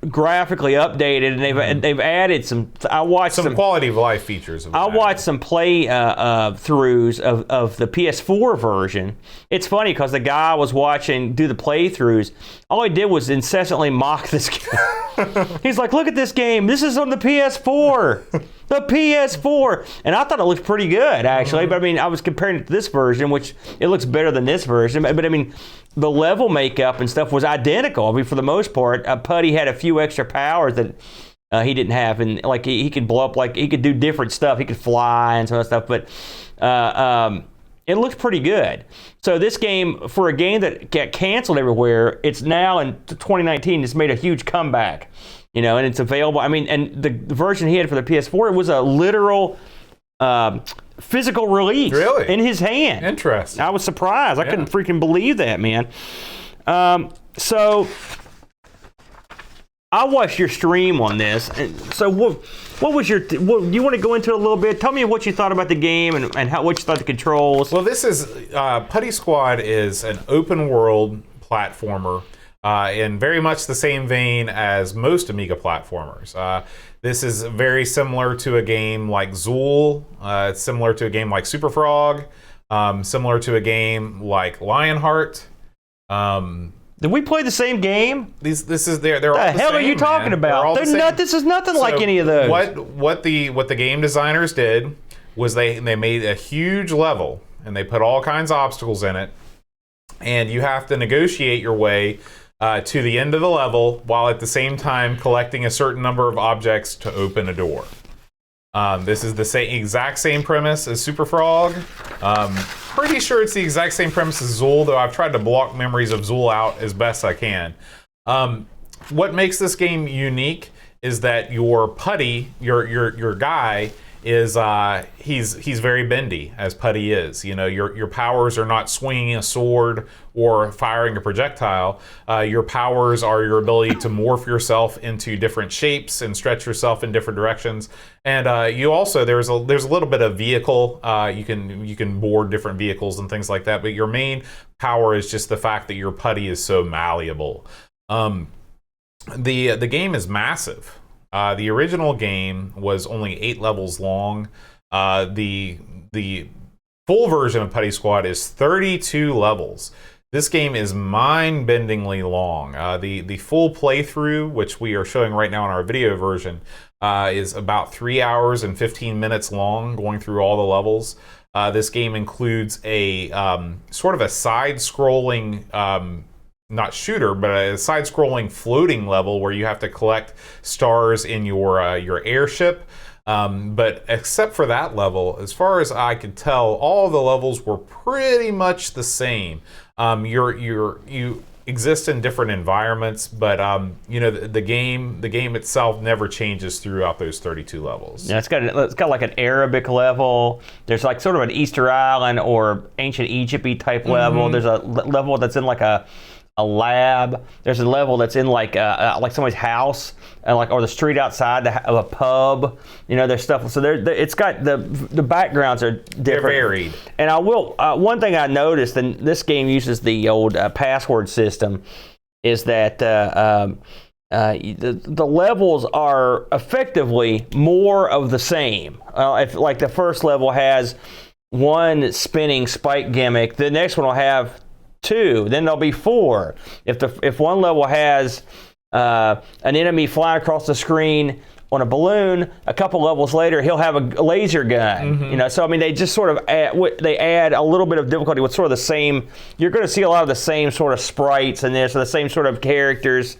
Graphically updated, and they've added some. I watched some quality of life features. I watched some play throughs of the PS4 version. It's funny because the guy I was watching do the playthroughs, all he did was incessantly mock this game. He's like, "Look at this game. This is on the PS4, the PS4," and I thought it looked pretty good actually. But I mean, I was comparing it to this version, which it looks better than this version. But I mean, the level makeup and stuff was identical. I mean, for the most part, Putty had a few extra powers that he didn't have, and like he could blow up, like he could do different stuff. He could fly and some other stuff, but it looked pretty good. So this game, for a game that got canceled everywhere, it's now in 2019. It's made a huge comeback, and it's available. I mean, and the version he had for the PS4, it was a literal physical release in his hand. Interesting. I was surprised. I couldn't freaking believe that, man. So I watched your stream on this. And so what was your? Do you want to go into it a little bit? Tell me what you thought about the game and what you thought the controls. Well, this is Putty Squad is an open world platformer in very much the same vein as most Amiga platformers. This is very similar to a game like Zool. It's similar to a game like Super Frog. Similar to a game like Lionheart. Did we play the same game? They're all the hell same, are you talking man. about? This is nothing like any of those. What the game designers did was they made a huge level and they put all kinds of obstacles in it, and you have to negotiate your way to the end of the level while at the same time collecting a certain number of objects to open a door. This is the exact same premise as Super Frog. Pretty sure it's the exact same premise as Zool, though I've tried to block memories of Zool out as best I can. What makes this game unique is that your Putty, your guy, is he's very bendy, as Putty is. Your powers are not swinging a sword or firing a projectile. Your powers are your ability to morph yourself into different shapes and stretch yourself in different directions. And you also there's a little bit of vehicle. You can board different vehicles and things like that. But your main power is just the fact that your Putty is so malleable. The game is massive. The original game was only 8 levels long. The full version of Putty Squad is 32 levels. This game is mind-bendingly long. The full playthrough, which we are showing right now in our video version, is about 3 hours and 15 minutes long, going through all the levels. This game includes a sort of a side-scrolling not shooter, but a side-scrolling floating level where you have to collect stars in your airship. But except for that level, as far as I could tell, all the levels were pretty much the same. You exist in different environments, but you know, the game itself never changes throughout those 32 levels. Yeah, it's got like an Arabic level. There's like sort of an Easter Island or ancient Egypt-y type level. There's a level that's in like a lab. There's a level that's in like somebody's house, or the street outside of a pub. You know, there's stuff. So it's got the backgrounds are different. They're varied. And I will one thing I noticed, and this game uses the old password system, is that the levels are effectively more of the same. If like the first level has one spinning spike gimmick, the next one will have 2, then there'll be 4. If one level has an enemy flying across the screen on a balloon, a couple levels later he'll have a laser gun. You know, so I mean they just sort of add a little bit of difficulty with sort of the same. You're going to see a lot of the same sort of sprites in this, or the same sort of characters.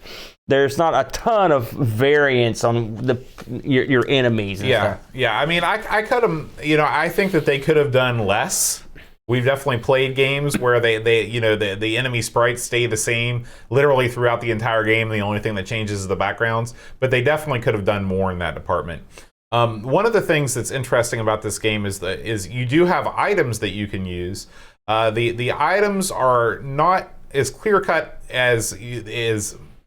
There's not a ton of variance on your enemies. And stuff. Yeah. I mean, I could have. You know, I think that they could have done less. We've definitely played games where they you know, the enemy sprites stay the same literally throughout the entire game. The only thing that changes is the backgrounds, but they definitely could have done more in that department. One of the things that's interesting about this game is you do have items that you can use. The items are not as clear cut as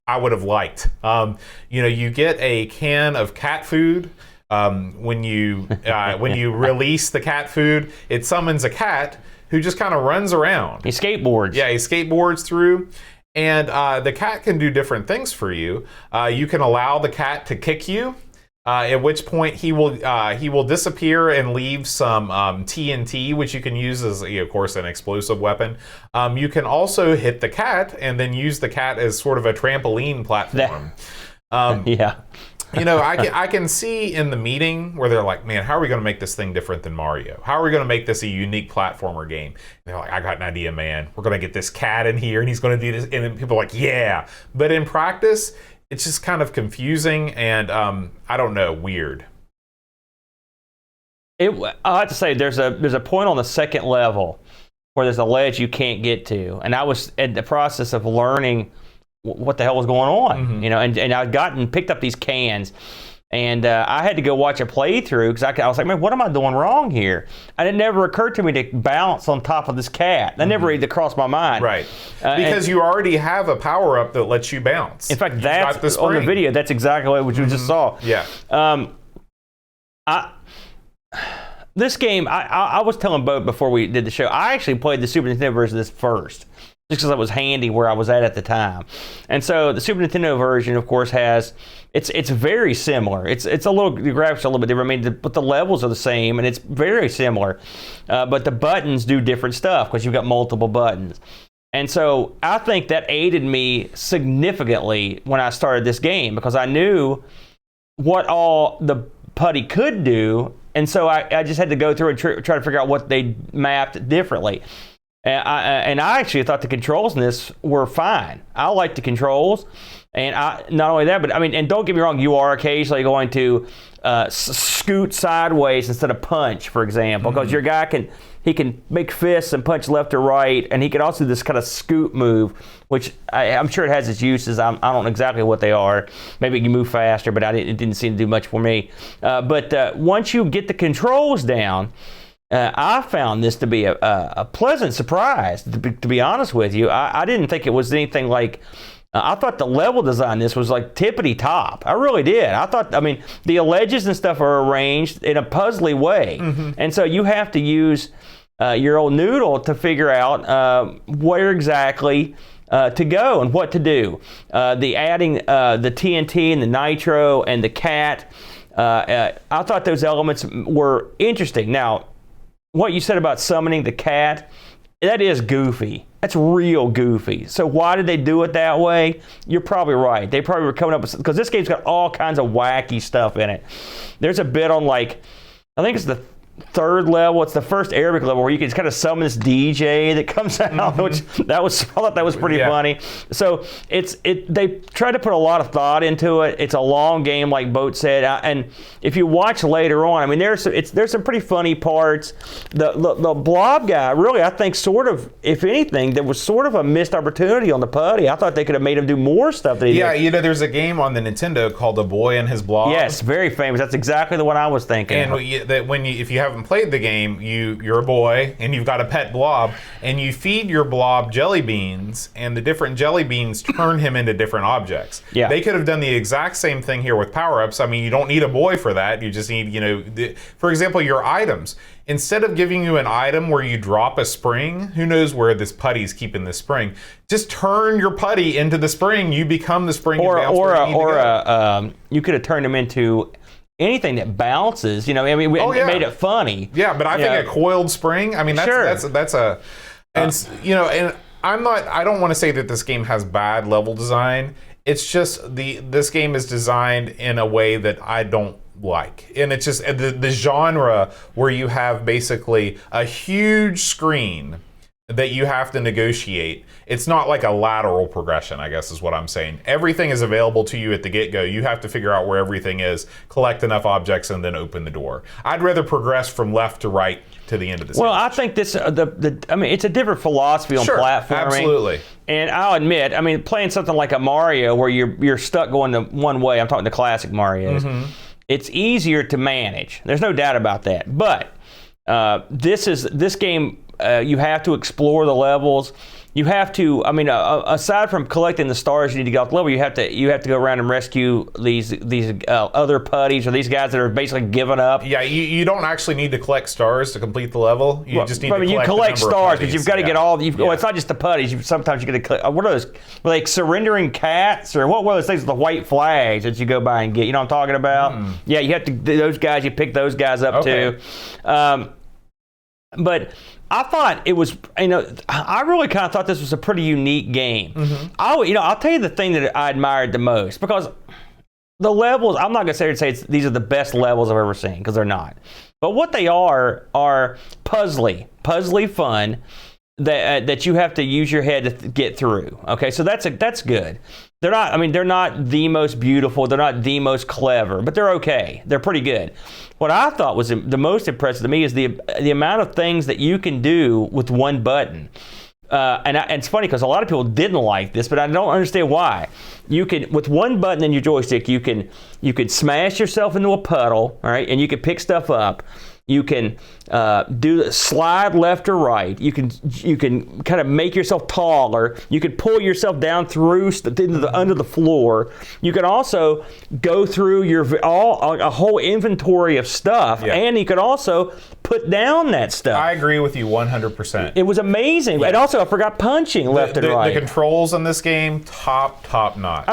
I would have liked. You know, you get a can of cat food. When you release the cat food, it summons a cat who just kind of runs around. He skateboards. Yeah, he skateboards through, and the cat can do different things for you. You can allow the cat to kick you, at which point he will disappear and leave some TNT, which you can use as, of course, an explosive weapon. You can also hit the cat and then use the cat as sort of a trampoline platform. Yeah. You know, I can see in the meeting where they're like, man, how are we going to make this thing different than Mario? How are we going to make this a unique platformer game? And they're like, I got an idea, man. We're going to get this cat in here and he's going to do this. And then people are like, yeah. But in practice, it's just kind of confusing and, I don't know, weird. I have to say, there's a point on the second level where there's a ledge you can't get to. And I was in the process of learning what the hell was going on, you know, and I picked up these cans, and I had to go watch a playthrough because I was like, man, what am I doing wrong here? And it never occurred to me to bounce on top of this cat. That never even crossed my mind. Right. Because you already have a power-up that lets you bounce. In fact, that's on the video. That's exactly what you just saw. Yeah. This game, I was telling Bo before we did the show, I actually played the Super Nintendo version of this first, just because it was handy where I was at the time. And so the Super Nintendo version, of course, it's very similar. The graphics are a little bit different, but the levels are the same, and it's very similar. But the buttons do different stuff because you've got multiple buttons. And so I think that aided me significantly when I started this game because I knew what all the putty could do, and so I just had to go through and try to figure out what they mapped differently. And I actually thought the controls in this were fine. I like the controls, and not only that, but I mean, and don't get me wrong, you are occasionally going to scoot sideways instead of punch, for example, because your guy can make fists and punch left or right, and he can also do this kind of scoot move, which I'm sure it has its uses. I don't know exactly what they are. Maybe it can move faster, but it didn't seem to do much for me. But once you get the controls down, I found this to be a pleasant surprise, to be honest with you. I didn't think it was anything like... I thought the level design this was like tippity top. I really did. I mean, the ledges and stuff are arranged in a puzzly way. And so you have to use your old noodle to figure out where exactly to go and what to do. The adding the TNT and the nitro and the cat, I thought those elements were interesting. Now, what you said about summoning the cat, that is goofy. That's real goofy. So why did they do it that way? You're probably right. They probably were coming up with, because this game's got all kinds of wacky stuff in it. There's a bit on, like, I think it's third level. It's the first Arabic level where you can kind of summon this DJ that comes out, which I thought that was pretty funny. So they try to put a lot of thought into it. It's a long game, like Boat said, and if you watch later on, I mean, there's some pretty funny parts. The blob guy, really, I think, sort of, if anything, there was sort of a missed opportunity on the Putty. I thought they could have made him do more stuff that he did. Yeah, there's a game on the Nintendo called The Boy and His Blob. Yes, very famous. That's exactly the one I was thinking. And if you haven't played the game, you're a boy and you've got a pet blob, and you feed your blob jelly beans, and the different jelly beans turn him into different objects. Yeah. They could have done the exact same thing here with power-ups. I mean, you don't need a boy for that. You just need, for example, your items. Instead of giving you an item where you drop a spring, who knows where this Putty's keeping this spring? Just turn your Putty into the spring. You become the spring. You could have turned him into anything that bounces. It made it funny. Yeah, but I think a coiled spring. I mean, that's a, and and I don't want to say that this game has bad level design. It's just this game is designed in a way that I don't like, and it's just the genre where you have basically a huge screen that you have to negotiate. It's not like a lateral progression, I guess is what I'm saying. Everything is available to you at the get-go. You have to figure out where everything is, collect enough objects, and then open the door. I'd rather progress from left to right to the end of the Well, I think this, it's a different philosophy on platforming. Absolutely. And I'll admit, playing something like a Mario where you're stuck going the one way, I'm talking the classic Marios, it's easier to manage. There's no doubt about that. But this game, you have to explore the levels. You have to, aside from collecting the stars you need to get off the level, you have to go around and rescue these other putties, or these guys that are basically giving up. Yeah, you don't actually need to collect stars to complete the level. You just need to collect stars, but you've got to get all. Well, it's not just the putties. Sometimes you got to collect. What are those? Like surrendering cats, or what were those things with the white flags that you go by and get? You know what I'm talking about? Yeah, you have to. Those guys, you pick those guys up too. But I thought it was, I really kind of thought this was a pretty unique game. I'll tell you the thing that I admired the most, because the levels, I'm not going to say these are the best levels I've ever seen, because they're not. But what they are puzzly fun that you have to use your head to get through. Okay, so that's good. They're not the most beautiful, they're not the most clever, but they're okay. They're pretty good. What I thought was the most impressive to me is the amount of things that you can do with one button. And it's funny because a lot of people didn't like this, but I don't understand why. You can, with one button in your joystick, you can smash yourself into a puddle, all right, and you can pick stuff up. You can do slide left or right. You can kind of make yourself taller. You can pull yourself down through under the floor. You can also go through a whole inventory of stuff, and you can also put down that stuff. I agree with you 100%. It was amazing. And also, I forgot punching left and right. The controls in this game, top notch.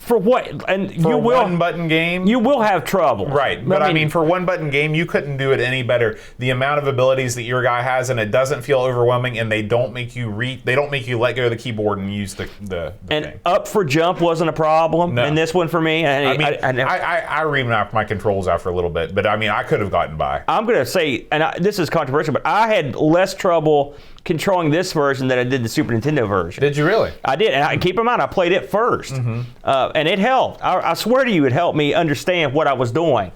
For what? And for one button game, you will have trouble, right? But for one button game, you couldn't do it any better. The amount of abilities that your guy has, and it doesn't feel overwhelming, and they don't make you let go of the keyboard and use the and thing. Up for jump wasn't a problem in this one for me. I remapped my controls after a little bit, but I could have gotten by. I'm going to say, this is controversial, but I had less trouble controlling this version than I did the Super Nintendo version. Did you really? I did, and keep in mind, I played it first, and it helped. I swear to you, it helped me understand what I was doing.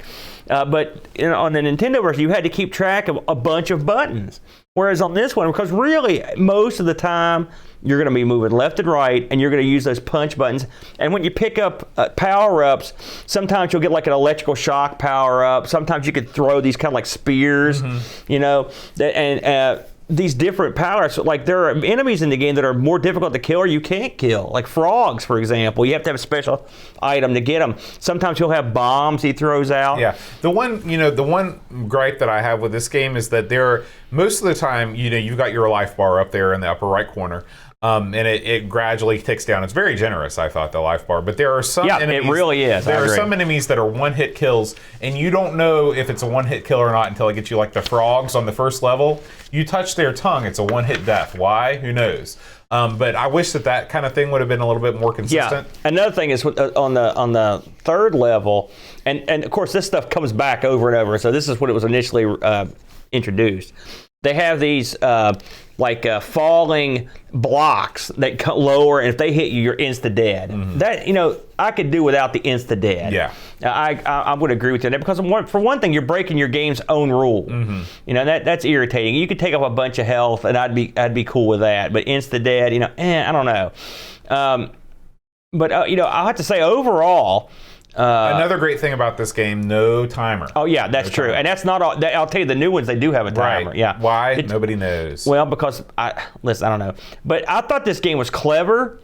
But on the Nintendo version, you had to keep track of a bunch of buttons. Whereas on this one, because really, most of the time, you're going to be moving left and right, and you're going to use those punch buttons. And when you pick up power-ups, sometimes you'll get like an electrical shock power-up. Sometimes you could throw these kind of like spears, and these different powers, like there are enemies in the game that are more difficult to kill or you can't kill, like frogs, for example. You have to have a special item to get them. Sometimes you'll have bombs he throws out. Yeah, the one gripe that I have with this game is that most of the time, you've got your life bar up there in the upper right corner. And it gradually ticks down. It's very generous, I thought, the life bar. But there are some enemies. It really is. There are some enemies that are one-hit kills, and you don't know if it's a one-hit kill or not until it gets you like the frogs on the first level. You touch their tongue, it's a one-hit death. Why? Who knows? But I wish that kind of thing would have been a little bit more consistent. Yeah. Another thing is on the third level, and of course this stuff comes back over and over. So this is what it was initially introduced. They have these falling blocks that cut lower, and if they hit you, you're insta dead. That I could do without the insta dead. Yeah, I would agree with you on that because for one thing, you're breaking your game's own rule. That's irritating. You could take off a bunch of health, and I'd be cool with that. But insta dead, I don't know. But I have to say overall. Another great thing about this game, no timer. Oh yeah, that's true, and that's not all. I'll tell you, the new ones they do have a timer. Right. Yeah. Why? Nobody knows. Well, because I don't know, but I thought this game was clever,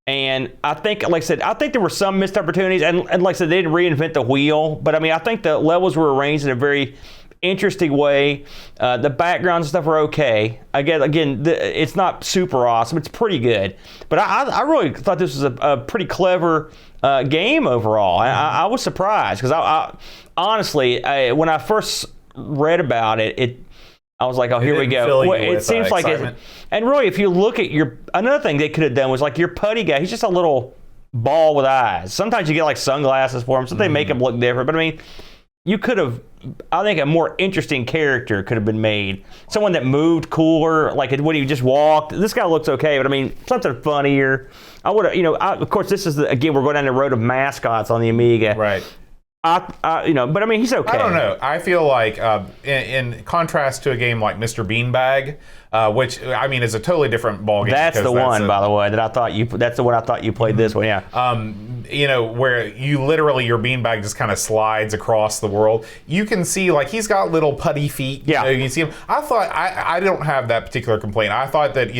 and I think, like I said, there were some missed opportunities, and like I said, they didn't reinvent the wheel, but I mean, I think the levels were arranged in a very interesting way. The backgrounds and stuff are okay. Again, it's not super awesome. It's pretty good, but I really thought this was a pretty clever game overall. I was surprised because I honestly, when I first read about it, I was like, oh, here we go. Well, it seems like it. And really, if you look at another thing they could have done was like your putty guy. He's just a little ball with eyes. Sometimes you get like sunglasses for him, so they make him look different. But I mean, you could have, I think a more interesting character could have been made. Someone that moved cooler, like when he just walked. This guy looks okay, but I mean, something funnier. I would have, of course, this is, again, we're going down the road of mascots on the Amiga. Right. But I mean, he's okay. I don't know. I feel like, in contrast to a game like Mr. Beanbag, which I mean is a totally different ballgame. That's the one, by the way, that I thought you. That's the one I thought you played this one. Yeah. Where you literally your beanbag just kind of slides across the world. You can see like he's got little putty feet. Yeah. You can see him. I thought I don't have that particular complaint. I thought that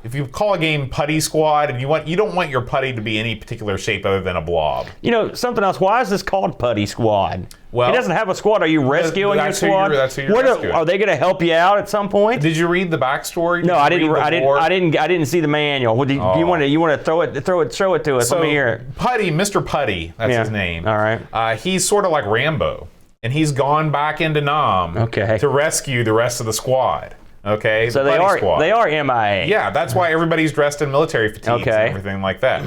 if you call a game Putty Squad and you don't want your putty to be any particular shape other than a blob. Something else. Why is this called Putty Squad? Well, it doesn't have a squad. Are you rescuing your squad? That's who you're rescuing. Are they going to help you out at some point? Did you read the backstory? No, I didn't see the manual. You want to show it to us? So, let me hear it. Putty, Mr. Putty, that's his name. All right. He's sort of like Rambo, and he's gone back into Nam to rescue the rest of the squad. Okay, so they are MIA. Yeah, that's why everybody's dressed in military fatigues and everything like that.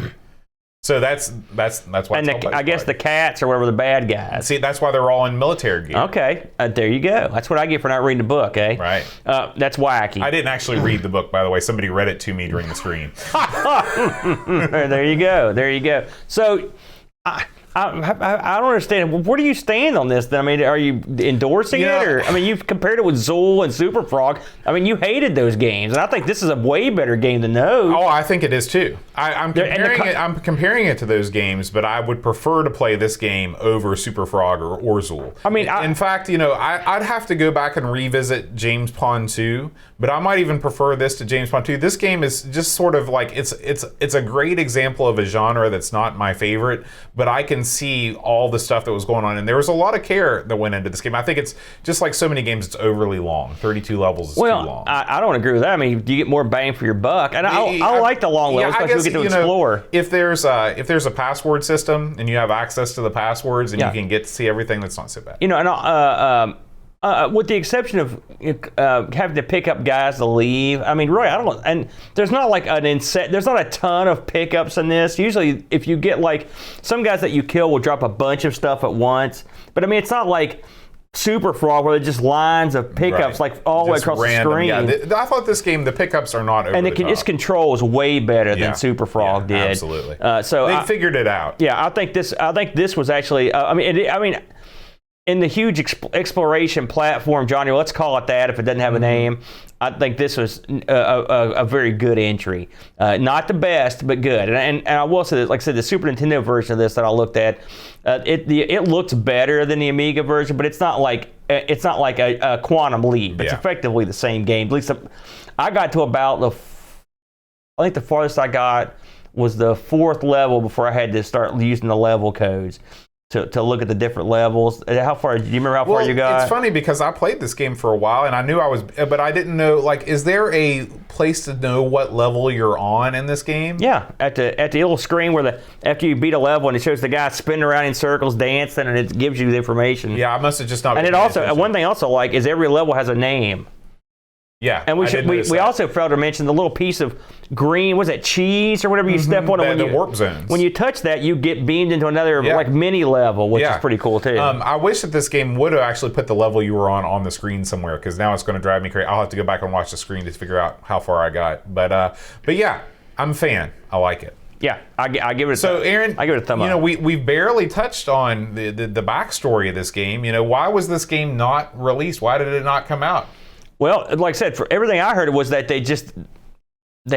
So that's why. And I guess the cats are whatever the bad guys. See, that's why they're all in military gear. Okay, there you go. That's what I get for not reading the book, eh? Right. That's wacky. I didn't actually read the book, by the way. Somebody read it to me during the stream. There you go. There you go. So. I don't understand. Where do you stand on this? Then? I mean, are you endorsing it, or I mean, you've compared it with Zool and Super Frog. I mean, you hated those games, and I think this is a way better game than those. Oh, I think it is too. I'm comparing it to those games, but I would prefer to play this game over Super Frog or Zool. I mean, in fact, I'd have to go back and revisit James Pond 2, but I might even prefer this to James Pond 2. This game is just sort of like it's a great example of a genre that's not my favorite, but I can see all the stuff that was going on, and there was a lot of care that went into this game. I think it's just like so many games, it's overly long. 32 levels is too long. I don't agree with that. I mean, do you get more bang for your buck? And I like the long levels because you get to explore. If there's a password system and you have access to the passwords and you can get to see everything, that's not so bad. With the exception of having to pick up guys to leave, I mean, really, I don't. And there's not like there's not a ton of pickups in this. Usually, if you get like some guys that you kill will drop a bunch of stuff at once. But I mean, it's not like Super Frog where there's just lines of pickups like all the way across the screen. Yeah, I thought this game the pickups are not over and its control is way better than Super Frog did. Absolutely. So they figured it out. Yeah, I think this was actually. I mean. In the huge exploration platform genre, let's call it that if it doesn't have a name, I think this was a very good entry. Not the best, but good. And I will say that, like I said, the Super Nintendo version of this that I looked at, it looks better than the Amiga version, but it's not like a quantum leap. It's effectively the same game. At least I got to about I think the farthest I got was the 4th level before I had to start using the level codes. to look at the different levels. How far? Do you remember how far you got? It's funny because I played this game for a while and I knew but I didn't know. Like, is there a place to know what level you're on in this game? Yeah, at the little screen where after you beat a level and it shows the guy spinning around in circles, dancing, and it gives you the information. Yeah, I must have just not. And it also one thing I also like is every level has a name. Yeah, and we also failed to mention the little piece of green. Was it cheese or whatever you step on? The warp zones. When you touch that, you get beamed into another like mini level, which is pretty cool too. I wish that this game would have actually put the level you were on the screen somewhere, because now it's going to drive me crazy. I'll have to go back and watch the screen to figure out how far I got. But yeah, I'm a fan. I like it. Yeah, I give it. Aaron, I give it a thumb up. We barely touched on the backstory of this game. Why was this game not released? Why did it not come out? Well, like I said, for everything I heard was that they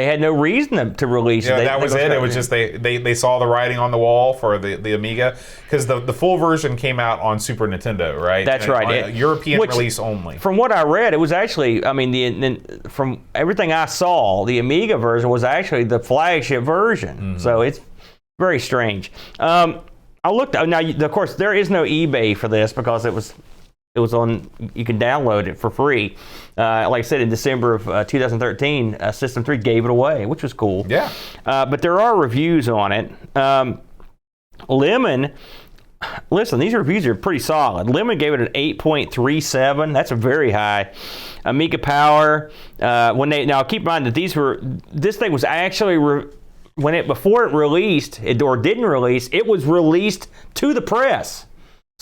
had no reason to release it. That was it. It was just they saw the writing on the wall for the Amiga, because the full version came out on Super Nintendo, right? That's right. European release only. From what I read, it was actually, from everything I saw, the Amiga version was actually the flagship version. Mm-hmm. So it's very strange. I looked now. Of course, there is no eBay for this because it was on. You can download it for free. Like I said, in December of 2013, System 3 gave it away, which was cool. Yeah. But there are reviews on it. Lemon, listen, these reviews are pretty solid. Lemon gave it an 8.37. That's a very high. Amiga Power. Now keep in mind that this thing was actually before it released or didn't release, it was released to the press.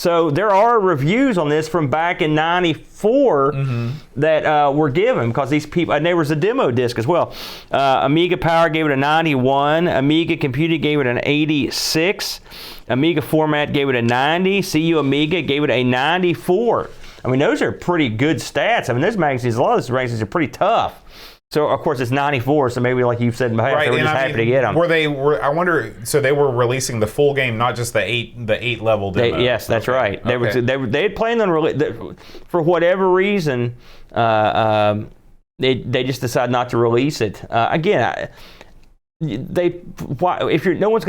So there are reviews on this from back in '94 that were given, because these people, and there was a demo disc as well. Amiga Power gave it a 91. Amiga Computer gave it an 86. Amiga Format gave it a 90. CU Amiga gave it a 94. I mean, those are pretty good stats. I mean, those magazines, a lot of those magazines are pretty tough. So, of course, it's 94, so maybe like you've said in the past, they were just happy to get them. I wonder, so they were releasing the full game, not just the eight level demo? Yes, that's right. They had planned on, for whatever reason, they just decided not to release it. Again, if there's no one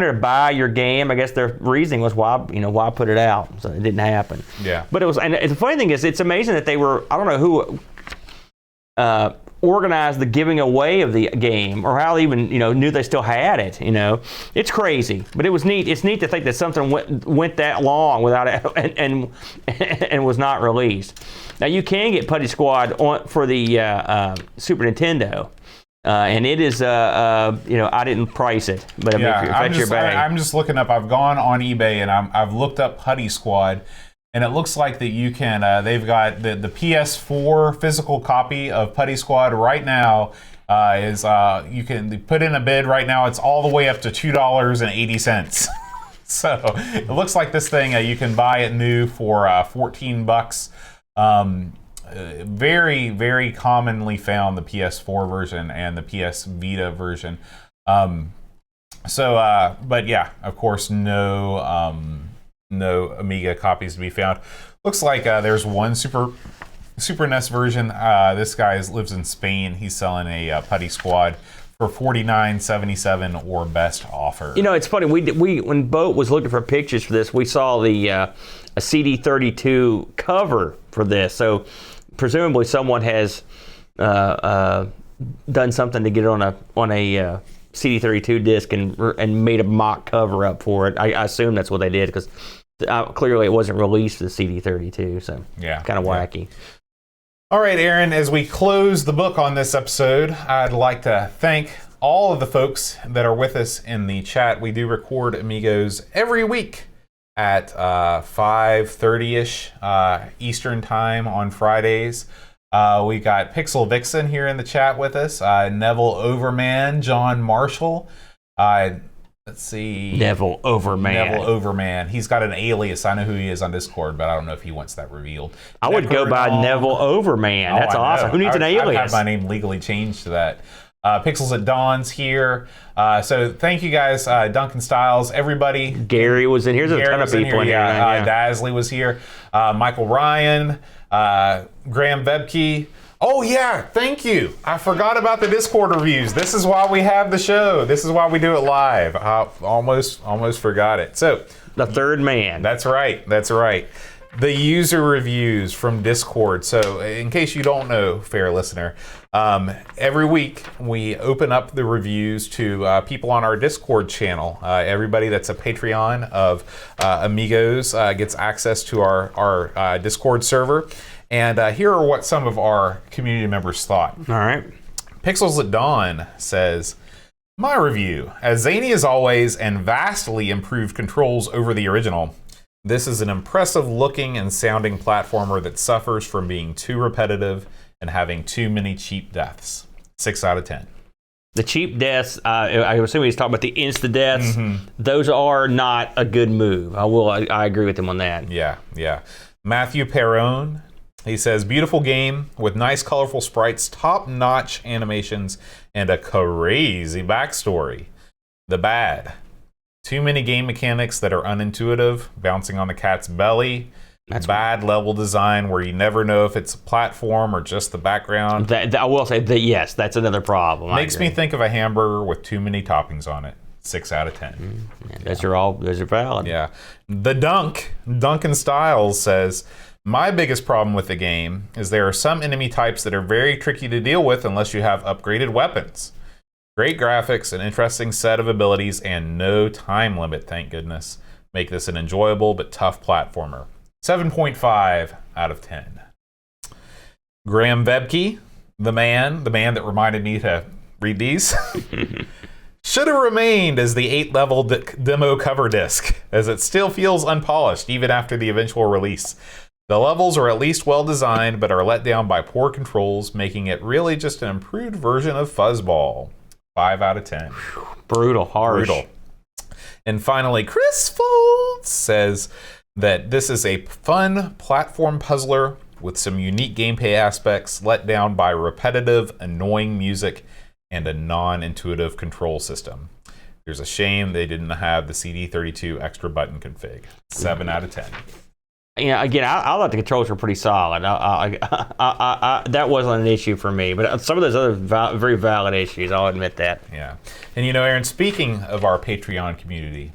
there to buy your game, I guess their reasoning was why put it out? So it didn't happen. Yeah. But and the funny thing is, it's amazing that they were, I don't know who organized the giving away of the game, or how they even knew they still had it. It's crazy, but it was neat. It's neat to think that something went that long without it and was not released. Now you can get Putty Squad for the Super Nintendo. And it is, I didn't price it, but if that's your bag. I'm just looking up. I've gone on eBay and I've looked up Putty Squad, and it looks like that you can. They've got the PS4 physical copy of Putty Squad right now. You can put in a bid right now. It's all the way up to $2.80. So it looks like this thing you can buy it new for $14. Very, very commonly found, the PS4 version and the PS Vita version. But yeah, of course, no Amiga copies to be found. Looks like there's one Super NES version. This guy lives in Spain. He's selling a Putty Squad for $49.77 or best offer. It's funny. We when Boat was looking for pictures for this, we saw a CD32 cover for this. So presumably someone has done something to get it on a CD32 disc and made a mock cover up for it. I assume that's what they did, because clearly it wasn't released to CD32. So yeah, kind of wacky. All right, Aaron, as we close the book on this episode, I'd like to thank all of the folks that are with us in the chat. We do record Amigos every week at 5:30ish Eastern time on Fridays. We got Pixel Vixen here in the chat with us, Neville Overman, John Marshall. Let's see. Neville Overman. He's got an alias. I know who he is on Discord, but I don't know if he wants that revealed. I would go by Neville Overman. That's awesome. Who needs an alias? I'd have my name legally changed to that. Pixels at Dawn's here. So thank you guys, Duncan Styles, everybody. Gary was in here. There's a ton of people in here. Dasley was here. Michael Ryan, Graham Vebke. Oh yeah, thank you. I forgot about the Discord reviews. This is why we have the show. This is why we do it live. I almost forgot it. So The third man. That's right. That's right. The user reviews from Discord. So, in case you don't know, fair listener, every week we open up the reviews to people on our Discord channel. Everybody that's a Patreon of Amigos gets access to our Discord server. And here are what some of our community members thought. All right. Pixels at Dawn says, my review, as zany as always and vastly improved controls over the original, this is an impressive looking and sounding platformer that suffers from being too repetitive and having too many cheap deaths. 6 out of 10. The cheap deaths, I assume he's talking about the insta-deaths. Those are not a good move. I agree with him on that. Yeah. Matthew Perrone, he says, beautiful game with nice colorful sprites, top-notch animations, and a crazy backstory. The bad. Too many game mechanics that are unintuitive, bouncing on the cat's belly. That's bad level design where you never know if it's a platform or just the background. I will say that, yes, that's another problem. Makes me think of a hamburger with too many toppings on it. 6 out of 10. Those are valid. Yeah. The Duncan Styles says, my biggest problem with the game is there are some enemy types that are very tricky to deal with unless you have upgraded weapons. Great graphics, an interesting set of abilities, and no time limit, thank goodness, make this an enjoyable but tough platformer. 7.5 out of 10. Graham Vebke, the man that reminded me to read these, should have remained as the 8-level demo cover disc, as it still feels unpolished even after the eventual release. The levels are at least well designed, but are let down by poor controls, making it really just an improved version of Fuzzball. 5 out of 10. Brutal, harsh. Brutal. And finally, Chris Folds says that this is a fun platform puzzler with some unique gameplay aspects let down by repetitive, annoying music and a non-intuitive control system. There's a shame they didn't have the CD32 extra button config. 7 out of 10. Yeah, again, I thought the controls were pretty solid. That wasn't an issue for me, but some of those other very valid issues, I'll admit that. Yeah. And you know, Aaron, speaking of our Patreon community,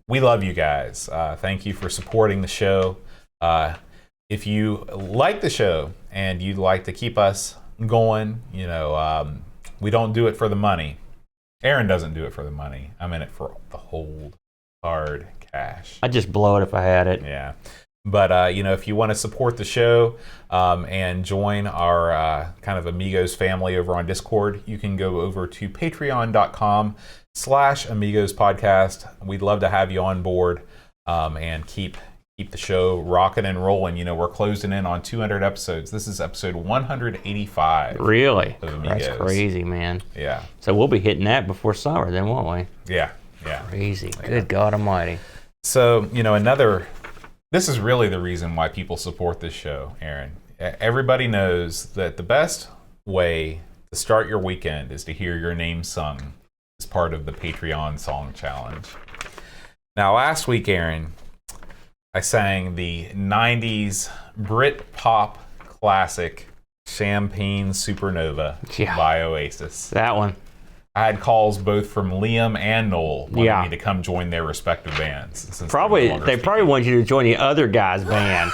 we love you guys. Thank you for supporting the show. If you like the show and you'd like to keep us going, you know, we don't do it for the money. Aaron doesn't do it for the money. I'm in it for the whole hard cash. I'd just blow it if I had it. Yeah. But, you know, if you want to support the show and join our kind of Amigos family over on Discord, you can go over to patreon.com/Amigos podcast. We'd love to have you on board and keep the show rocking and rolling. You know, we're closing in on 200 episodes. This is episode 185. Really? Of Amigos. That's crazy, man. Yeah. So we'll be hitting that before summer then, won't we? Yeah. Crazy. Good God Almighty. So, you know, this is really the reason why people support this show, Aaron. Everybody knows that the best way to start your weekend is to hear your name sung as part of the Patreon Song Challenge. Now, last week, Aaron, I sang the 90s Brit pop classic Champagne Supernova by Oasis. That one. I had calls both from Liam and Noel wanting me to come join their respective bands. They probably want you to join the other guy's band.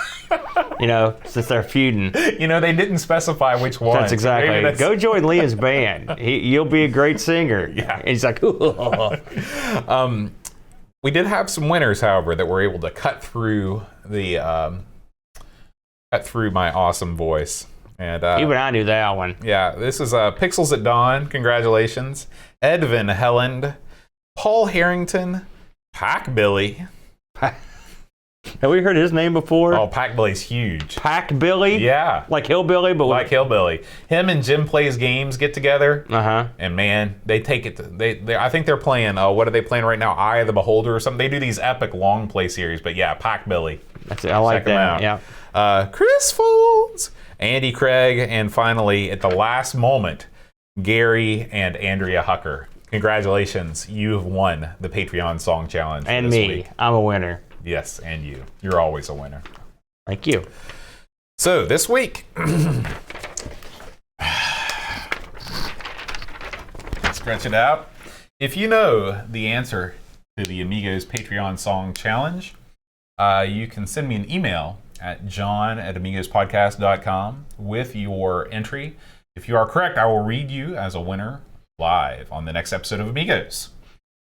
You know, since they're feuding. You know, they didn't specify which one. That's exactly. Go join Liam's band. You'll be a great singer. Yeah. And he's like, we did have some winners, however, that were able to cut through my awesome voice. And even I knew that one. Yeah, this is Pixels at Dawn. Congratulations. Edvin Helland, Paul Harrington, Pack Billy. Have we heard his name before? Oh, Pack Billy's huge. Pack Billy? Yeah. Like Hillbilly? But like Hillbilly. Him and Jim Plays Games get together. Uh-huh. And man, they take it to, I think they're playing, what are they playing right now? Eye of the Beholder or something. They do these epic long play series, but yeah, Pack Billy. That's it. I like that. Yeah. Chris Folds, Andy Craig, and finally, at the last moment, Gary and Andrea Hucker. Congratulations, you have won the Patreon Song Challenge. And me, week. I'm a winner. Yes, and you. You're always a winner. Thank you. So, this week, stretch it out. If you know the answer to the Amigos Patreon Song Challenge. You can send me an email at john@amigospodcast.com with your entry. If you are correct, I will read you as a winner live on the next episode of Amigos.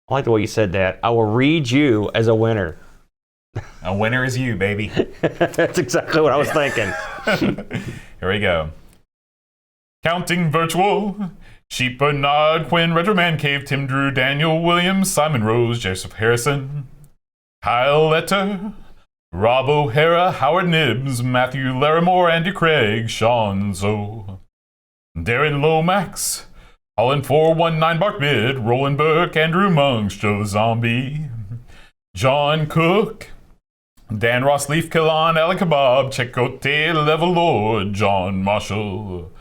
I like the way you said that. I will read you as a winner. A winner is you, baby. That's exactly what I was thinking. Here we go. Counting virtual. Sheep Bernard, Quinn, Retro Man Cave, Tim Drew, Daniel Williams, Simon Rose, Joseph Harrison, Kyle Letter, Rob O'Hara, Howard Nibbs, Matthew Larimore, Andy Craig, Sean Zoe, Darren Lomax, Holland 419 Bark Mid, Roland Burke, Andrew Monks, Joe Zombie, John Cook, Dan Ross Leaf Killan, Alan Kebab, Checote Level Lord, John Marshall,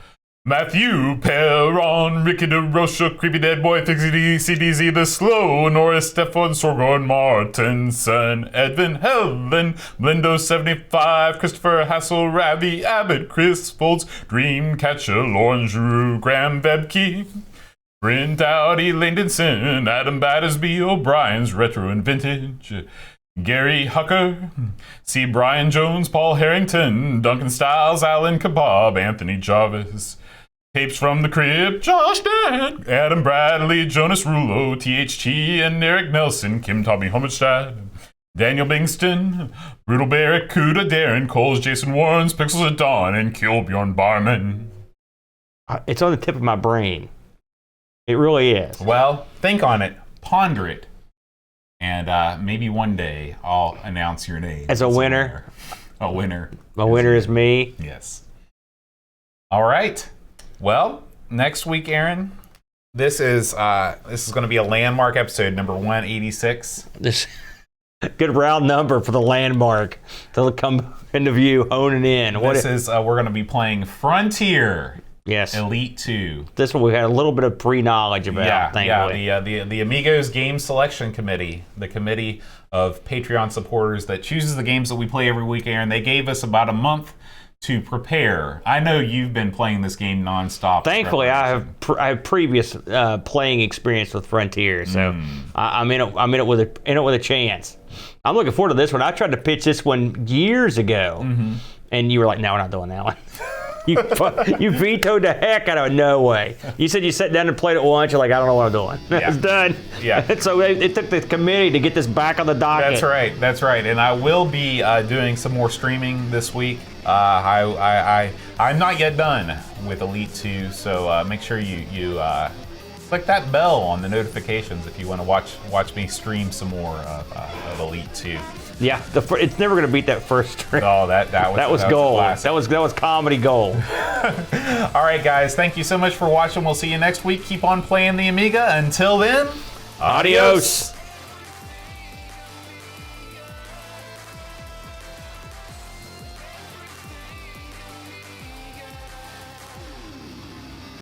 Matthew Perron, Ricky DeRocha, Creepy Dead Boy, Fixie CDZ The Slow, Norris Stefan, Sorgon Martinson, Edvin Helen, Blindo 75, Christopher Hassel, Ravi Abbott, Chris Foltz, Dreamcatcher, Lauren Giroux, Graham Bebke, Brent Dowdy, Langdonson, Adam Battersby, O'Brien's Retro and Vintage, Gary Hucker, C. Brian Jones, Paul Harrington, Duncan Stiles, Alan Kebab, Anthony Jarvis, Tapes from the Crib, Josh Dad, Adam Bradley, Jonas Rulo, THT, and Eric Nelson, Kim Tommy Homestad, Daniel Bingston, Brutal Barracuda, Darren Coles, Jason Warrens, Pixels at Dawn, and Kilbjorn Barman. It's on the tip of my brain. It really is. Well, think on it, ponder it, and maybe one day I'll announce your name As a winner. A winner. My winner is me. Yes. All right. Well, next week, Aaron, this is going to be a landmark episode, number 186. This good round number for the landmark to come into view, honing in. We're going to be playing Frontier. Yes. Elite 2. This one we had a little bit of pre-knowledge about. Thankfully. The Amigos Game Selection Committee, the committee of Patreon supporters that chooses the games that we play every week, Aaron, they gave us about a month to prepare. I know you've been playing this game nonstop. Thankfully, I have previous playing experience with Frontier, so I'm in it with a chance. I'm looking forward to this one. I tried to pitch this one years ago, and you were like, "No, we're not doing that one." You vetoed the heck out of it. No way. You said you sat down and played it once. You're like, I don't know what I'm doing. Yeah. It's done. Yeah. So it took the committee to get this back on the docket. That's right. And I will be doing some more streaming this week. I'm not yet done with Elite 2, so make sure you click that bell on the notifications if you want to watch me stream some more of Elite 2. Yeah, it's never going to beat that first stream. Oh, that was gold. That was comedy gold. All right, guys, thank you so much for watching. We'll see you next week. Keep on playing the Amiga. Until then, Adios.